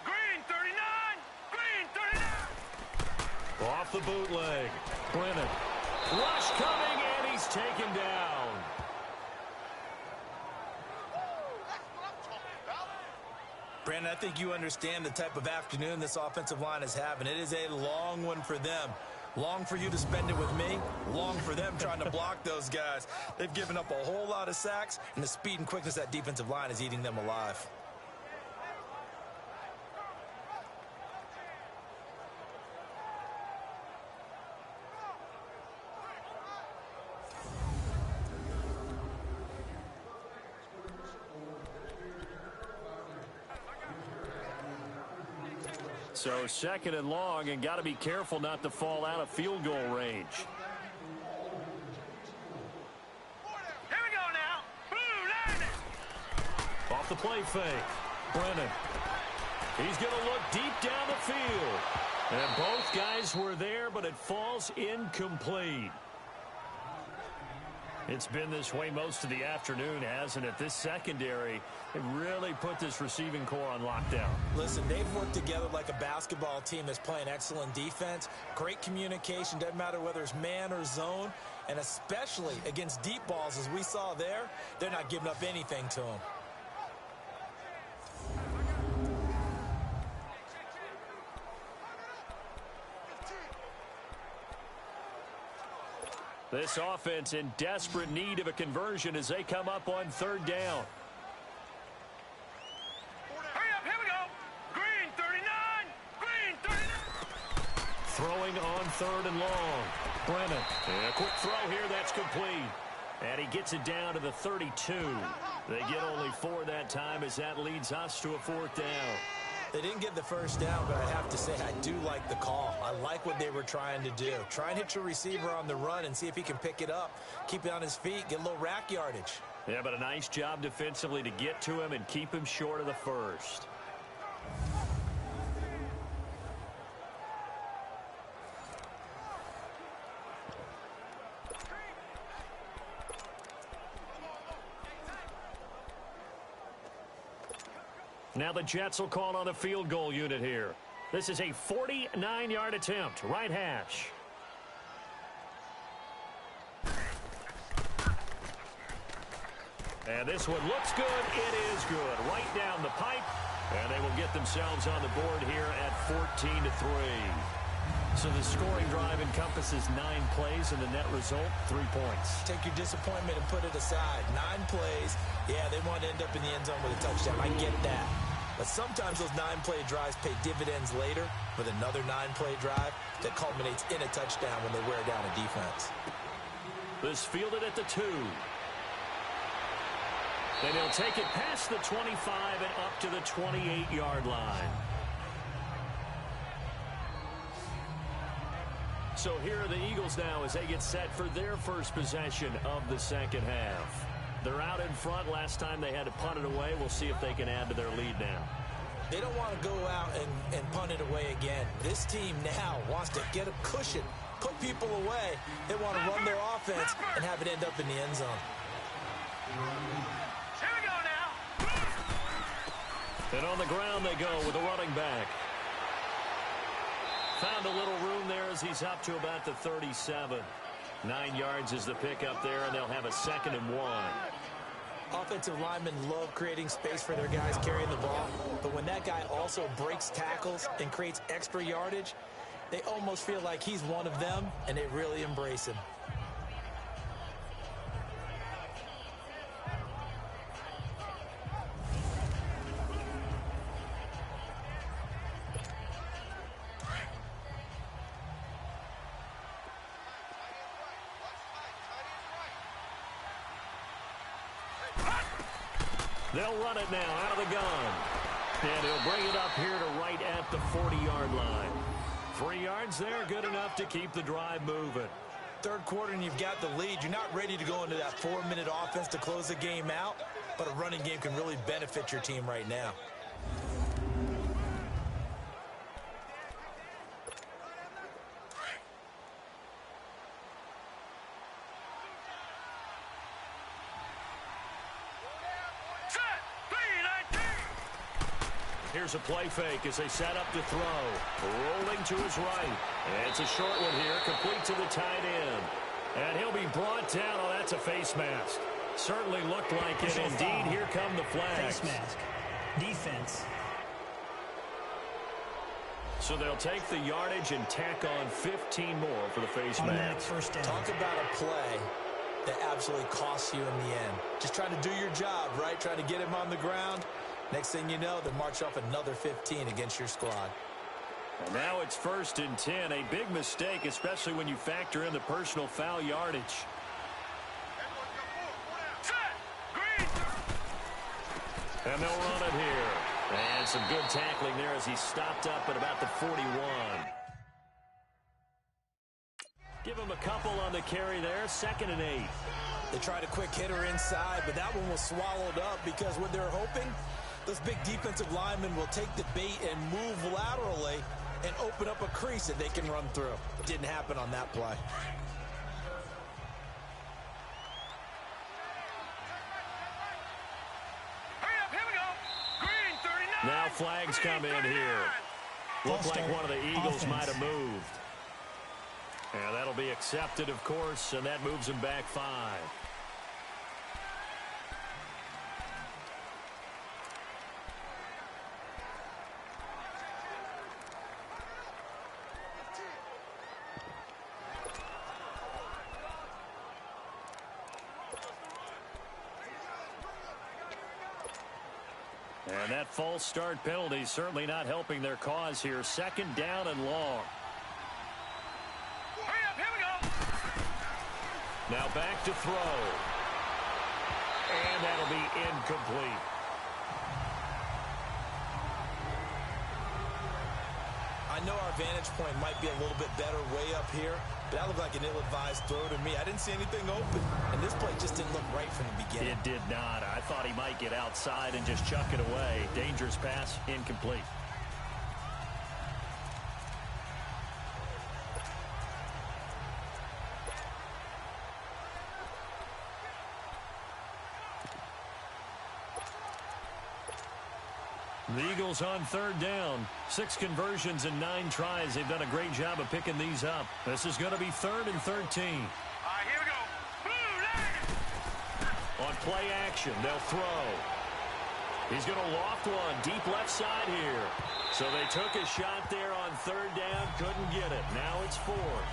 green 39, green 39. Off the bootleg. Brennan. Rush coming, and he's taken down. Brandon, I think you understand the type of afternoon this offensive line is having. It is a long one for them. Long for you to spend it with me. Long for them trying to block those guys. They've given up a whole lot of sacks, and the speed and quickness of that defensive line is eating them alive. So second and long, and got to be careful not to fall out of field goal range. Here we go now. Blue line. Off the play fake. Brennan. He's going to look deep down the field. And both guys were there, but it falls incomplete. It's been this way most of the afternoon, hasn't it? This secondary, it really put this receiving core on lockdown. Listen, they've worked together like a basketball team that's playing excellent defense. Great communication, doesn't matter whether it's man or zone. And especially against deep balls, as we saw there, they're not giving up anything to them. This offense in desperate need of a conversion as they come up on third down. Hurry up, here we go. Green 39. Green 39. Throwing on third and long. Brennan. And a quick throw here, that's complete. And he gets it down to the 32. They get only 4 that time as that leads us to a fourth down. They didn't get the first down, but I have to say I do like the call. I like what they were trying to do. Try and hit your receiver on the run and see if he can pick it up. Keep it on his feet, get a little rack yardage. Yeah, but a nice job defensively to get to him and keep him short of the first. Now the Jets will call on the field goal unit here. This is a 49-yard attempt, right hash. And this one looks good. It is good. Right down the pipe. And they will get themselves on the board here at 14-3. So the scoring drive encompasses 9 plays, and the net result, 3 points. Take your disappointment and put it aside. 9 plays. Yeah, they want to end up in the end zone with a touchdown. I get that. But sometimes those 9-play drives pay dividends later with another 9-play drive that culminates in a touchdown when they wear down a defense. This fielded at the 2. And he'll take it past the 25 and up to the 28-yard line. So here are the Eagles now as they get set for their first possession of the second half. They're out in front. Last time they had to punt it away. We'll see if they can add to their lead now. They don't want to go out and punt it away again. This team now wants to get a cushion, put people away. They want to run their offense and have it end up in the end zone. Here we go now. And on the ground they go with a running back. Found a little room there as he's up to about the 37. 9 yards is the pickup there, and they'll have a 2nd and 1. Offensive linemen love creating space for their guys carrying the ball, but when that guy also breaks tackles and creates extra yardage, they almost feel like he's one of them, and they really embrace him. They'll run it now out of the gun. And he'll bring it up here to right at the 40-yard line. 3 yards there, good enough to keep the drive moving. Third quarter and you've got the lead. You're not ready to go into that 4-minute offense to close the game out, but a running game can really benefit your team right now. Here's a play fake as they set up to throw. Rolling to his right. It's a short one here, complete to the tight end. And he'll be brought down. Oh, that's a face mask. Certainly looked like it. Indeed, here come the flags. Face mask. Defense. So they'll take the yardage and tack on 15 more for the face mask. First down. Talk about a play that absolutely costs you in the end. Just trying to do your job, right? Trying to get him on the ground. Next thing you know, they march off another 15 against your squad. And now it's 1st and 10. A big mistake, especially when you factor in the personal foul yardage. And they'll run it here. And some good tackling there as he stopped up at about the 41. Give him a couple on the carry there. 2nd and 8. They tried a quick hitter inside, but that one was swallowed up because what they're hoping, those big defensive linemen will take the bait and move laterally and open up a crease that they can run through. It didn't happen on that play. Now flags come in here. Looked like one of the Eagles might have moved. And that'll be accepted, of course, and that moves him back 5. And that false start penalty certainly not helping their cause here. 2nd down and long. Hurry up, here we go. Now back to throw. And that'll be incomplete. I know our vantage point might be a little bit better way up here, but that looked like an ill-advised throw to me. I didn't see anything open, and this play just didn't look right from the beginning. It did not. I thought he might get outside and just chuck it away. Dangerous pass, incomplete. The Eagles on 3rd down. 6 conversions and 9 tries. They've done a great job of picking these up. This is going to be 3rd and 13. All right, here we go. On play action, they'll throw. He's going to loft one deep left side here. So they took a shot there on 3rd down. Couldn't get it. Now it's 4th.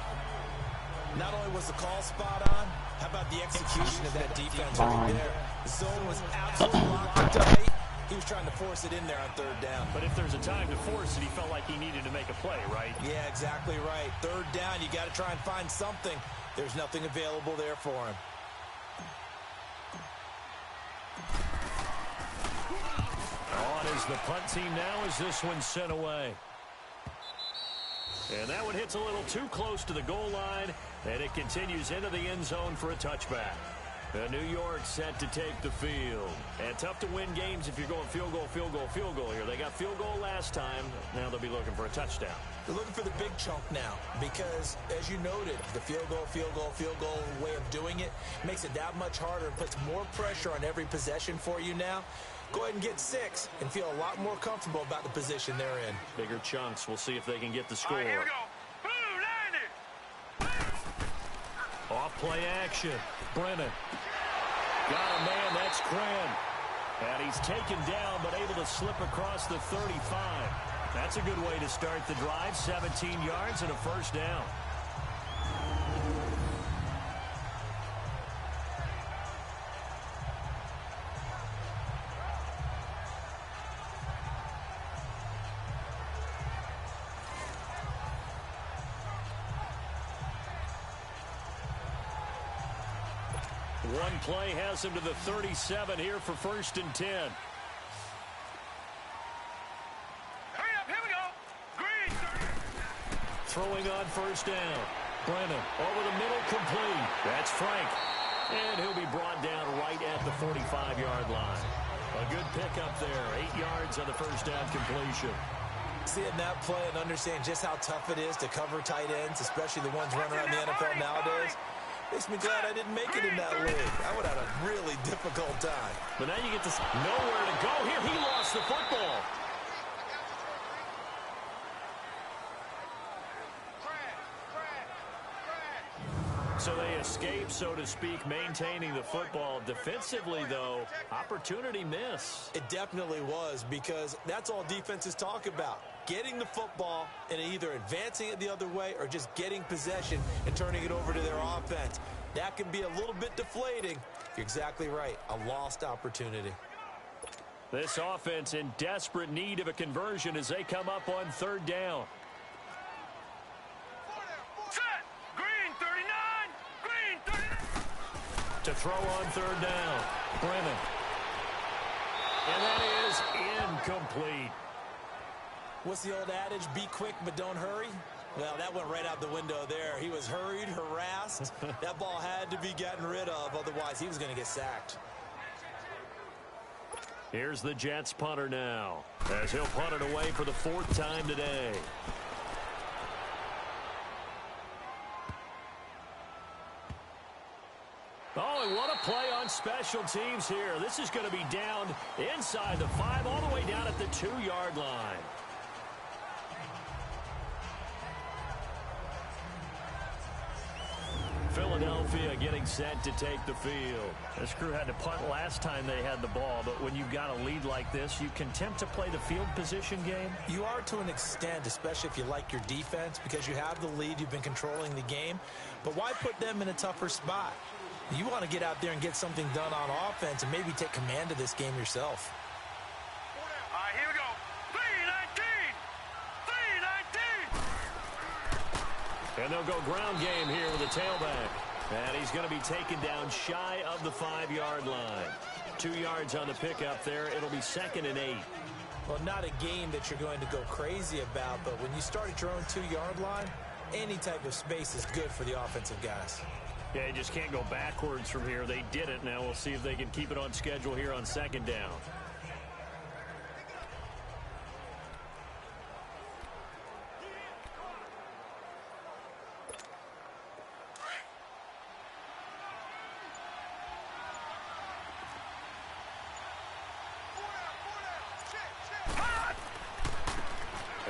Not only was the call spot on, how about the execution of that defense right there? The zone was absolutely locked up. He was trying to force it in there on 3rd down. But if there's a time to force it, he felt like he needed to make a play, right? Yeah, exactly right. 3rd down, you got to try and find something. There's nothing available there for him. On is the punt team now as this one's sent away. And that one hits a little too close to the goal line, and it continues into the end zone for a touchback. New York set to take the field. And tough to win games if you're going field goal, field goal, field goal here. They got field goal last time. Now they'll be looking for a touchdown. They're looking for the big chunk now because, as you noted, the field goal way of doing it makes it that much harder and puts more pressure on every possession for you now. Go ahead and get 6 and feel a lot more comfortable about the position they're in. Bigger chunks. We'll see if they can get the score. All right, here we go. Off play action. Brennan. Got a man, that's Cran. And he's taken down, but able to slip across the 35. That's a good way to start the drive. 17 yards and a 1st down. One play has him to the 37 here for 1st and 10. Hurry up, here we go. Green. Throwing on 1st down. Brennan over the middle, complete. That's Frank. And he'll be brought down right at the 45-yard line. A good pickup there. 8 yards on the 1st down completion. Seeing that play and understand just how tough it is to cover tight ends, especially the ones running around the NFL nowadays, makes me glad I didn't make it in that league. I would have had a really difficult time. But now you get to nowhere to go. Here, he lost the football. So they escape, so to speak, maintaining the football. Defensively, though, opportunity miss. It definitely was because that's all defenses talk about. getting the football and either advancing it the other way or just getting possession and turning it over to their offense. That can be a little bit deflating. You're exactly right. A lost opportunity. This offense in desperate need of a conversion as they come up on third down. Set. Green 39. Green 39. To throw on third down, Brennan. And that is incomplete. What's the old adage? Be quick, but don't hurry. Well, that went right out the window there. He was hurried, harassed. That ball had to be gotten rid of. Otherwise, he was going to get sacked. Here's the Jets punter now, as he'll punt it away for the fourth time today. Oh, and what a play on special teams here. This is going to be down inside the 5, all the way down at the 2-yard line. Philadelphia getting set to take the field. This crew had to punt last time they had the ball, but when you've got a lead like this, you can tempt to play the field position game. You are to an extent, especially if you like your defense, because you have the lead, you've been controlling the game. But why put them in a tougher spot? You want to get out there and get something done on offense and maybe take command of this game yourself. All right, here we go. 3-19. 3-19. And they'll go ground game here with a tailback. And he's going to be taken down shy of the 5-yard line. 2 yards on the pickup there. It'll be 2nd and 8. Well, not a game that you're going to go crazy about, but when you start at your own 2-yard line, any type of space is good for the offensive guys. Yeah, you just can't go backwards from here. They did it. Now we'll see if they can keep it on schedule here on 2nd down.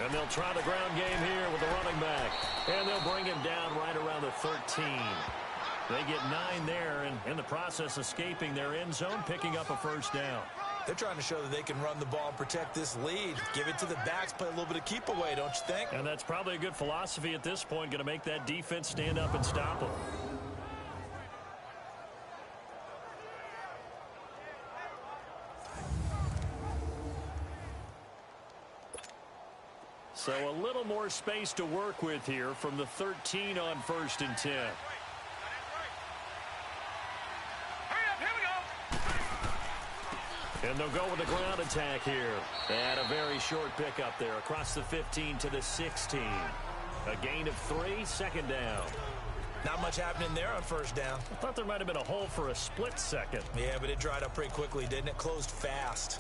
And they'll try the ground game here with the running back. And they'll bring him down right around the 13. They get 9 there, and in the process escaping their end zone, picking up a first down. They're trying to show that they can run the ball and protect this lead. Give it to the backs, play a little bit of keep away, don't you think? And that's probably a good philosophy at this point, going to make that defense stand up and stop them. So a little more space to work with here from the 13 on 1st and 10. And they'll go with the ground attack here. And a very short pickup there across the 15 to the 16. A gain of 3, 2nd down. Not much happening there on 1st down. I thought there might have been a hole for a split second. Yeah, but it dried up pretty quickly, didn't it? Closed fast.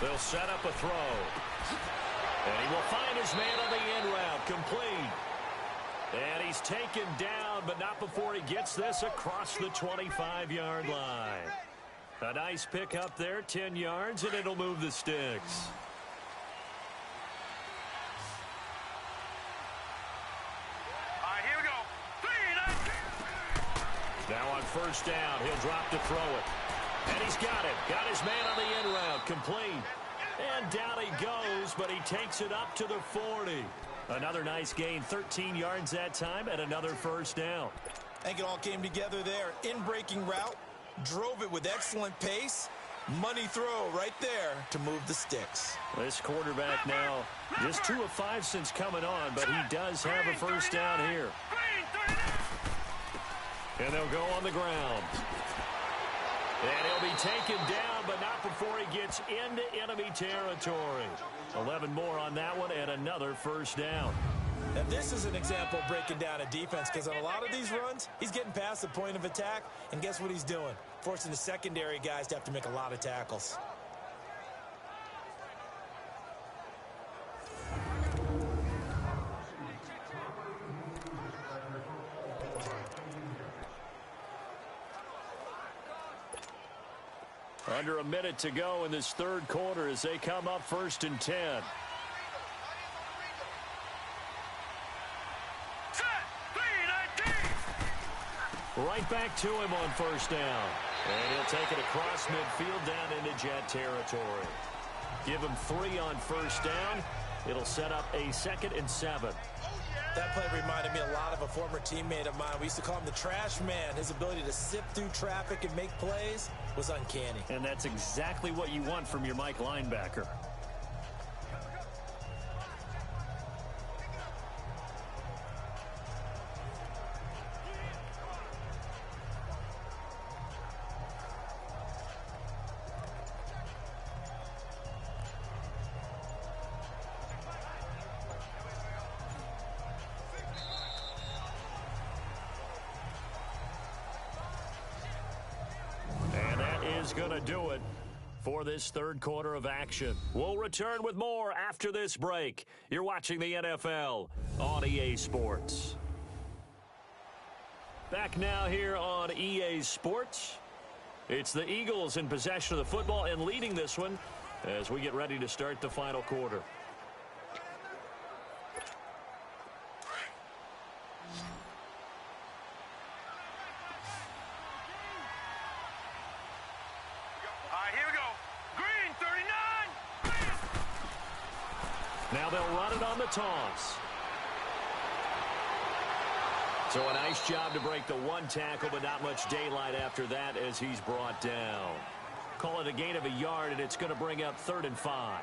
They'll set up a throw. And he will find his man on the end route. Complete. And he's taken down, but not before he gets this across the 25-yard line. A nice pickup there, 10 yards, and it'll move the sticks. All right, here we go. 3-19. Now on 1st down, he'll drop to throw it. And he's got it. Got his man on the end route. Complete. And down he goes, but he takes it up to the 40. Another nice gain. 13 yards that time and another 1st down. I think it all came together there. In-breaking route. Drove it with excellent pace. Money throw right there to move the sticks. This quarterback now just 2 of 5 since coming on, but he does have a 1st down here. And they'll go on the ground. And he'll be taken down, but not before he gets into enemy territory. 11 more on that one and another 1st down. Now this is an example of breaking down a defense, because on a lot of these runs, he's getting past the point of attack, and guess what he's doing? Forcing the secondary guys to have to make a lot of tackles. Under a minute to go in this 3rd quarter as they come up 1st and 10. Right back to him on first down. And he'll take it across midfield down into Jet territory. Give him 3 on first down. It'll set up a 2nd and 7. That play reminded me a lot of a former teammate of mine. We used to call him the trash man. His ability to sift through traffic and make plays was uncanny. And that's exactly what you want from your Mike linebacker. Going to do it for this third quarter of action. We'll return with more after this break. You're watching the NFL on EA Sports. Back now here on EA Sports. It's the Eagles in possession of the football and leading this one as we get ready to start the final quarter. Now they'll run it on the toss. So a nice job to break the 1 tackle, but not much daylight after that as he's brought down. Call it a gain of a yard, and it's going to bring up 3rd and 5.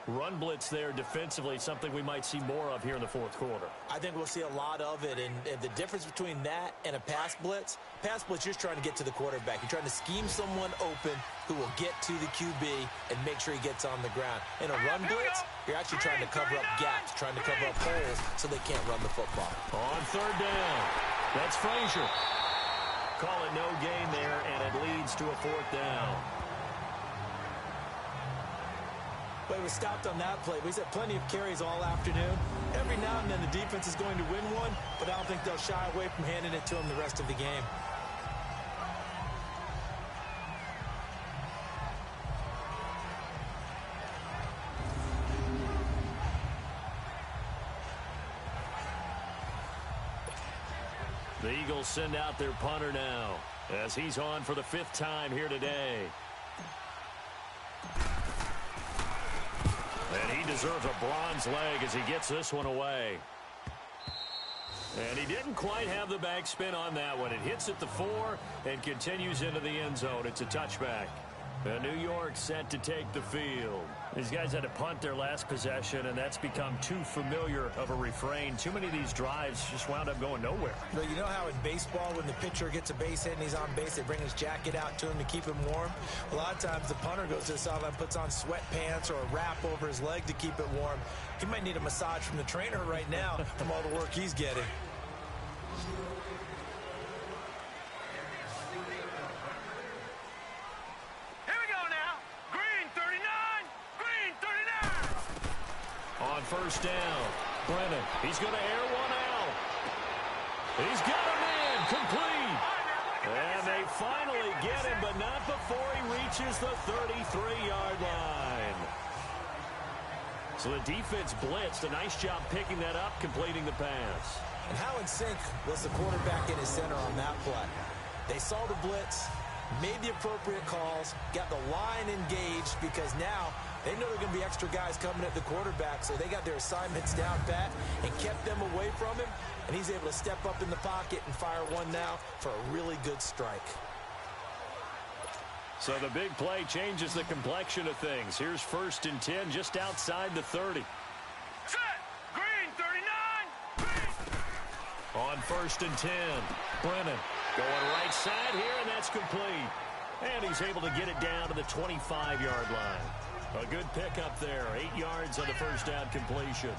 Run blitz there defensively, something we might see more of here in the fourth quarter. I think we'll see a lot of it, and the difference between that and a pass blitz, you're just trying to get to the quarterback. You're trying to scheme someone open who will get to the QB and make sure he gets on the ground. In a run blitz, you're actually trying to cover up gaps, trying to cover up holes so they can't run the football. On 3rd down, that's Frazier. Call it no gain there, and it leads to a 4th down. But he was stopped on that play. He's had plenty of carries all afternoon. Every now and then the defense is going to win one, but I don't think they'll shy away from handing it to him the rest of the game. The Eagles send out their punter now as he's on for the 5th time here today. And he deserves a bronze leg as he gets this one away. And he didn't quite have the backspin on that one. It hits at the 4 and continues into the end zone. It's a touchback. And New York set to take the field. These guys had to punt their last possession, and that's become too familiar of a refrain. Too many of these drives just wound up going nowhere. You know how in baseball, when the pitcher gets a base hit and he's on base, they bring his jacket out to him to keep him warm? A lot of times the punter goes to the sideline, puts on sweatpants or a wrap over his leg to keep it warm. He might need a massage from the trainer right now from all the work he's getting. First down. Brennan, he's going to air one out. He's got a man complete. And they finally get him, but not before he reaches the 33-yard line. So the defense blitzed. A nice job picking that up, completing the pass. And how in sync was the quarterback in his center on that play? They saw the blitz, made the appropriate calls, got the line engaged because now they know there are going to be extra guys coming at the quarterback, so they got their assignments down pat and kept them away from him, and he's able to step up in the pocket and fire one now for a really good strike. So the big play changes the complexion of things. Here's 1st and 10 just outside the 30. Set! Green 39! Green! On 1st and 10, Brennan going right side here, and that's complete. And he's able to get it down to the 25-yard line. A good pickup there. 8 yards on the first down completion.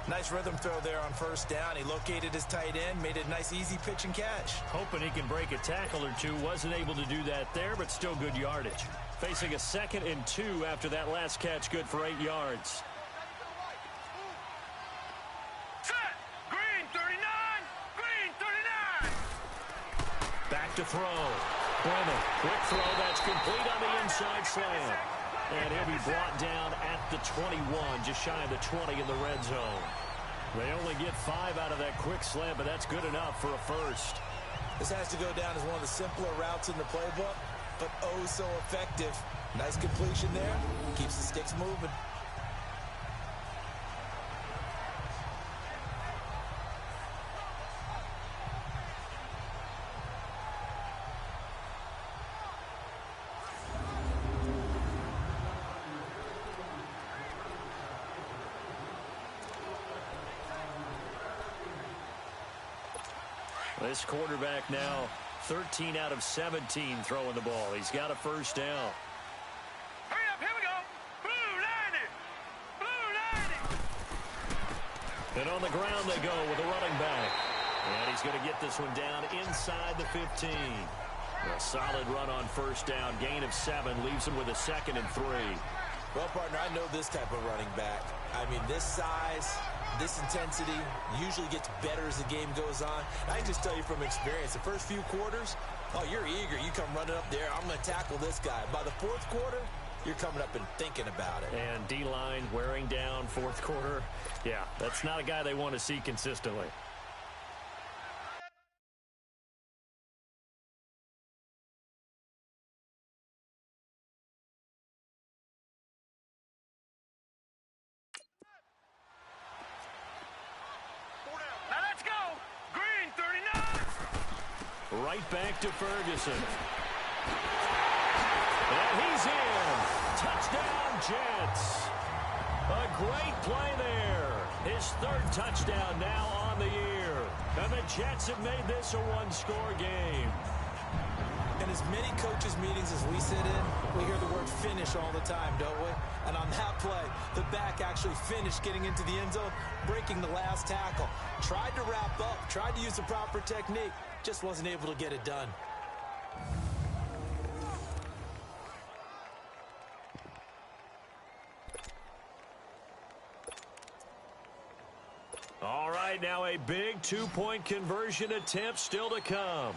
Nice rhythm throw there on first down. He located his tight end, made it a nice, easy pitch and catch. Hoping he can break a tackle or two. Wasn't able to do that there, but still good yardage. Facing a 2nd and 2 after that last catch, good for 8 yards. Set! Green 39! Green 39! Back to throw. Brennan, quick throw. That's complete on the inside slant. And he'll be brought down at the 21, just shy of the 20 in the red zone. They only get 5 out of that quick slant, but that's good enough for a first. This has to go down as one of the simpler routes in the playbook, but oh so effective. Nice completion there. Keeps the sticks moving. This quarterback now 13 out of 17 throwing the ball. He's got a first down. Hurry up, here we go. Blue 90. Blue 90. And on the ground they go with a running back. And he's going to get this one down inside the 15. A solid run on first down. Gain of 7 leaves him with a 2nd and 3. Well, partner, I know this type of running back. I mean, this size, this intensity usually gets better as the game goes on. I can just tell you from experience, the first few quarters, oh, you're eager. You come running up there, I'm going to tackle this guy. By the fourth quarter, you're coming up and thinking about it. And D-line wearing down fourth quarter. Yeah, that's not a guy they want to see consistently. Now let's go. Green 39. Right back to Ferguson. And he's in. Touchdown, Jets. A great play there. His 3rd touchdown now on the year. And the Jets have made this a one-score game. In as many coaches' meetings as we sit in, we hear the word finish all the time, don't we? And on that play, the back actually finished getting into the end zone, breaking the last tackle. Tried to wrap up, tried to use the proper technique, just wasn't able to get it done. All right, now a big 2-point conversion attempt still to come.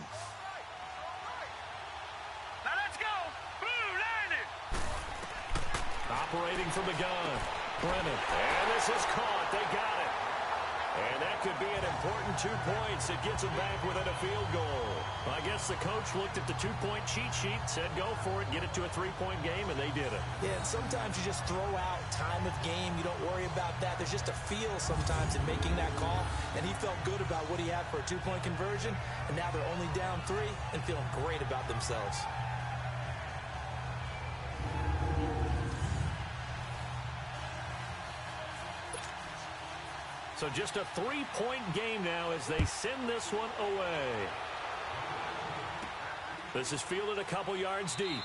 Now let's go. Blue 90. Operating from the gun. Brennan. And this is caught. They got it. And that could be an important 2 points. It gets them back within a field goal. I guess the coach looked at the 2-point cheat sheet, said go for it, get it to a 3-point game, and they did it. Yeah, and sometimes you just throw out time of game. You don't worry about that. There's just a feel sometimes in making that call, and he felt good about what he had for a 2-point conversion, and now they're only down 3 and feeling great about themselves. So just a 3-point game now as they send this one away. This is fielded a couple yards deep.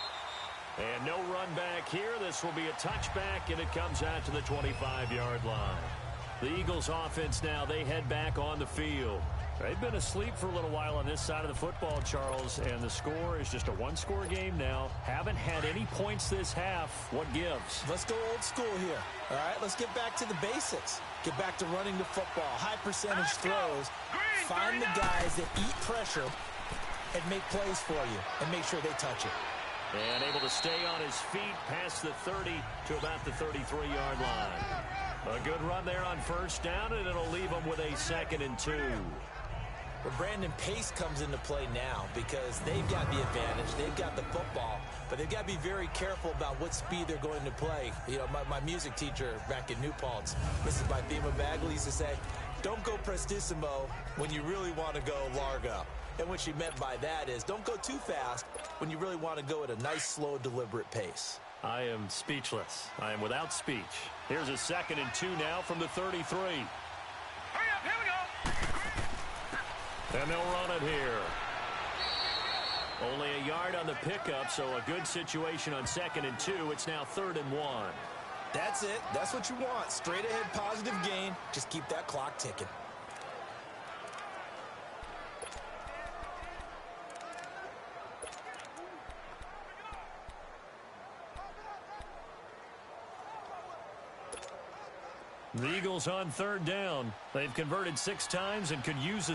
And no run back here. This will be a touchback, and it comes out to the 25-yard line. The Eagles offense now, they head back on the field. They've been asleep for a little while on this side of the football, Charles, and the score is just a one-score game now. Haven't had any points this half. What gives? Let's go old school here. All right, let's get back to the basics. Get back to running the football, high percentage throws. Find the guys that eat pressure and make plays for you and make sure they touch it. And able to stay on his feet past the 30 to about the 33-yard line. A good run there on first down, and it'll leave him with a 2nd and 2. Well, Brandon, pace comes into play now because they've got the advantage. They've got the football, but they've got to be very careful about what speed they're going to play. You know, my music teacher back in New Paltz, Mrs. Bythema Bagley, used to say, don't go prestissimo when you really want to go largo. And what she meant by that is don't go too fast when you really want to go at a nice, slow, deliberate pace. I am speechless. I am without speech. Here's a 2nd and 2 now from the 33. Hurry up, here we go. And they'll run it here. Only a yard on the pickup, so a good situation on 2nd and 2. It's now 3rd and 1. That's it. That's what you want. Straight ahead, positive gain. Just keep that clock ticking. The Eagles on 3rd down. They've converted 6 times and could use a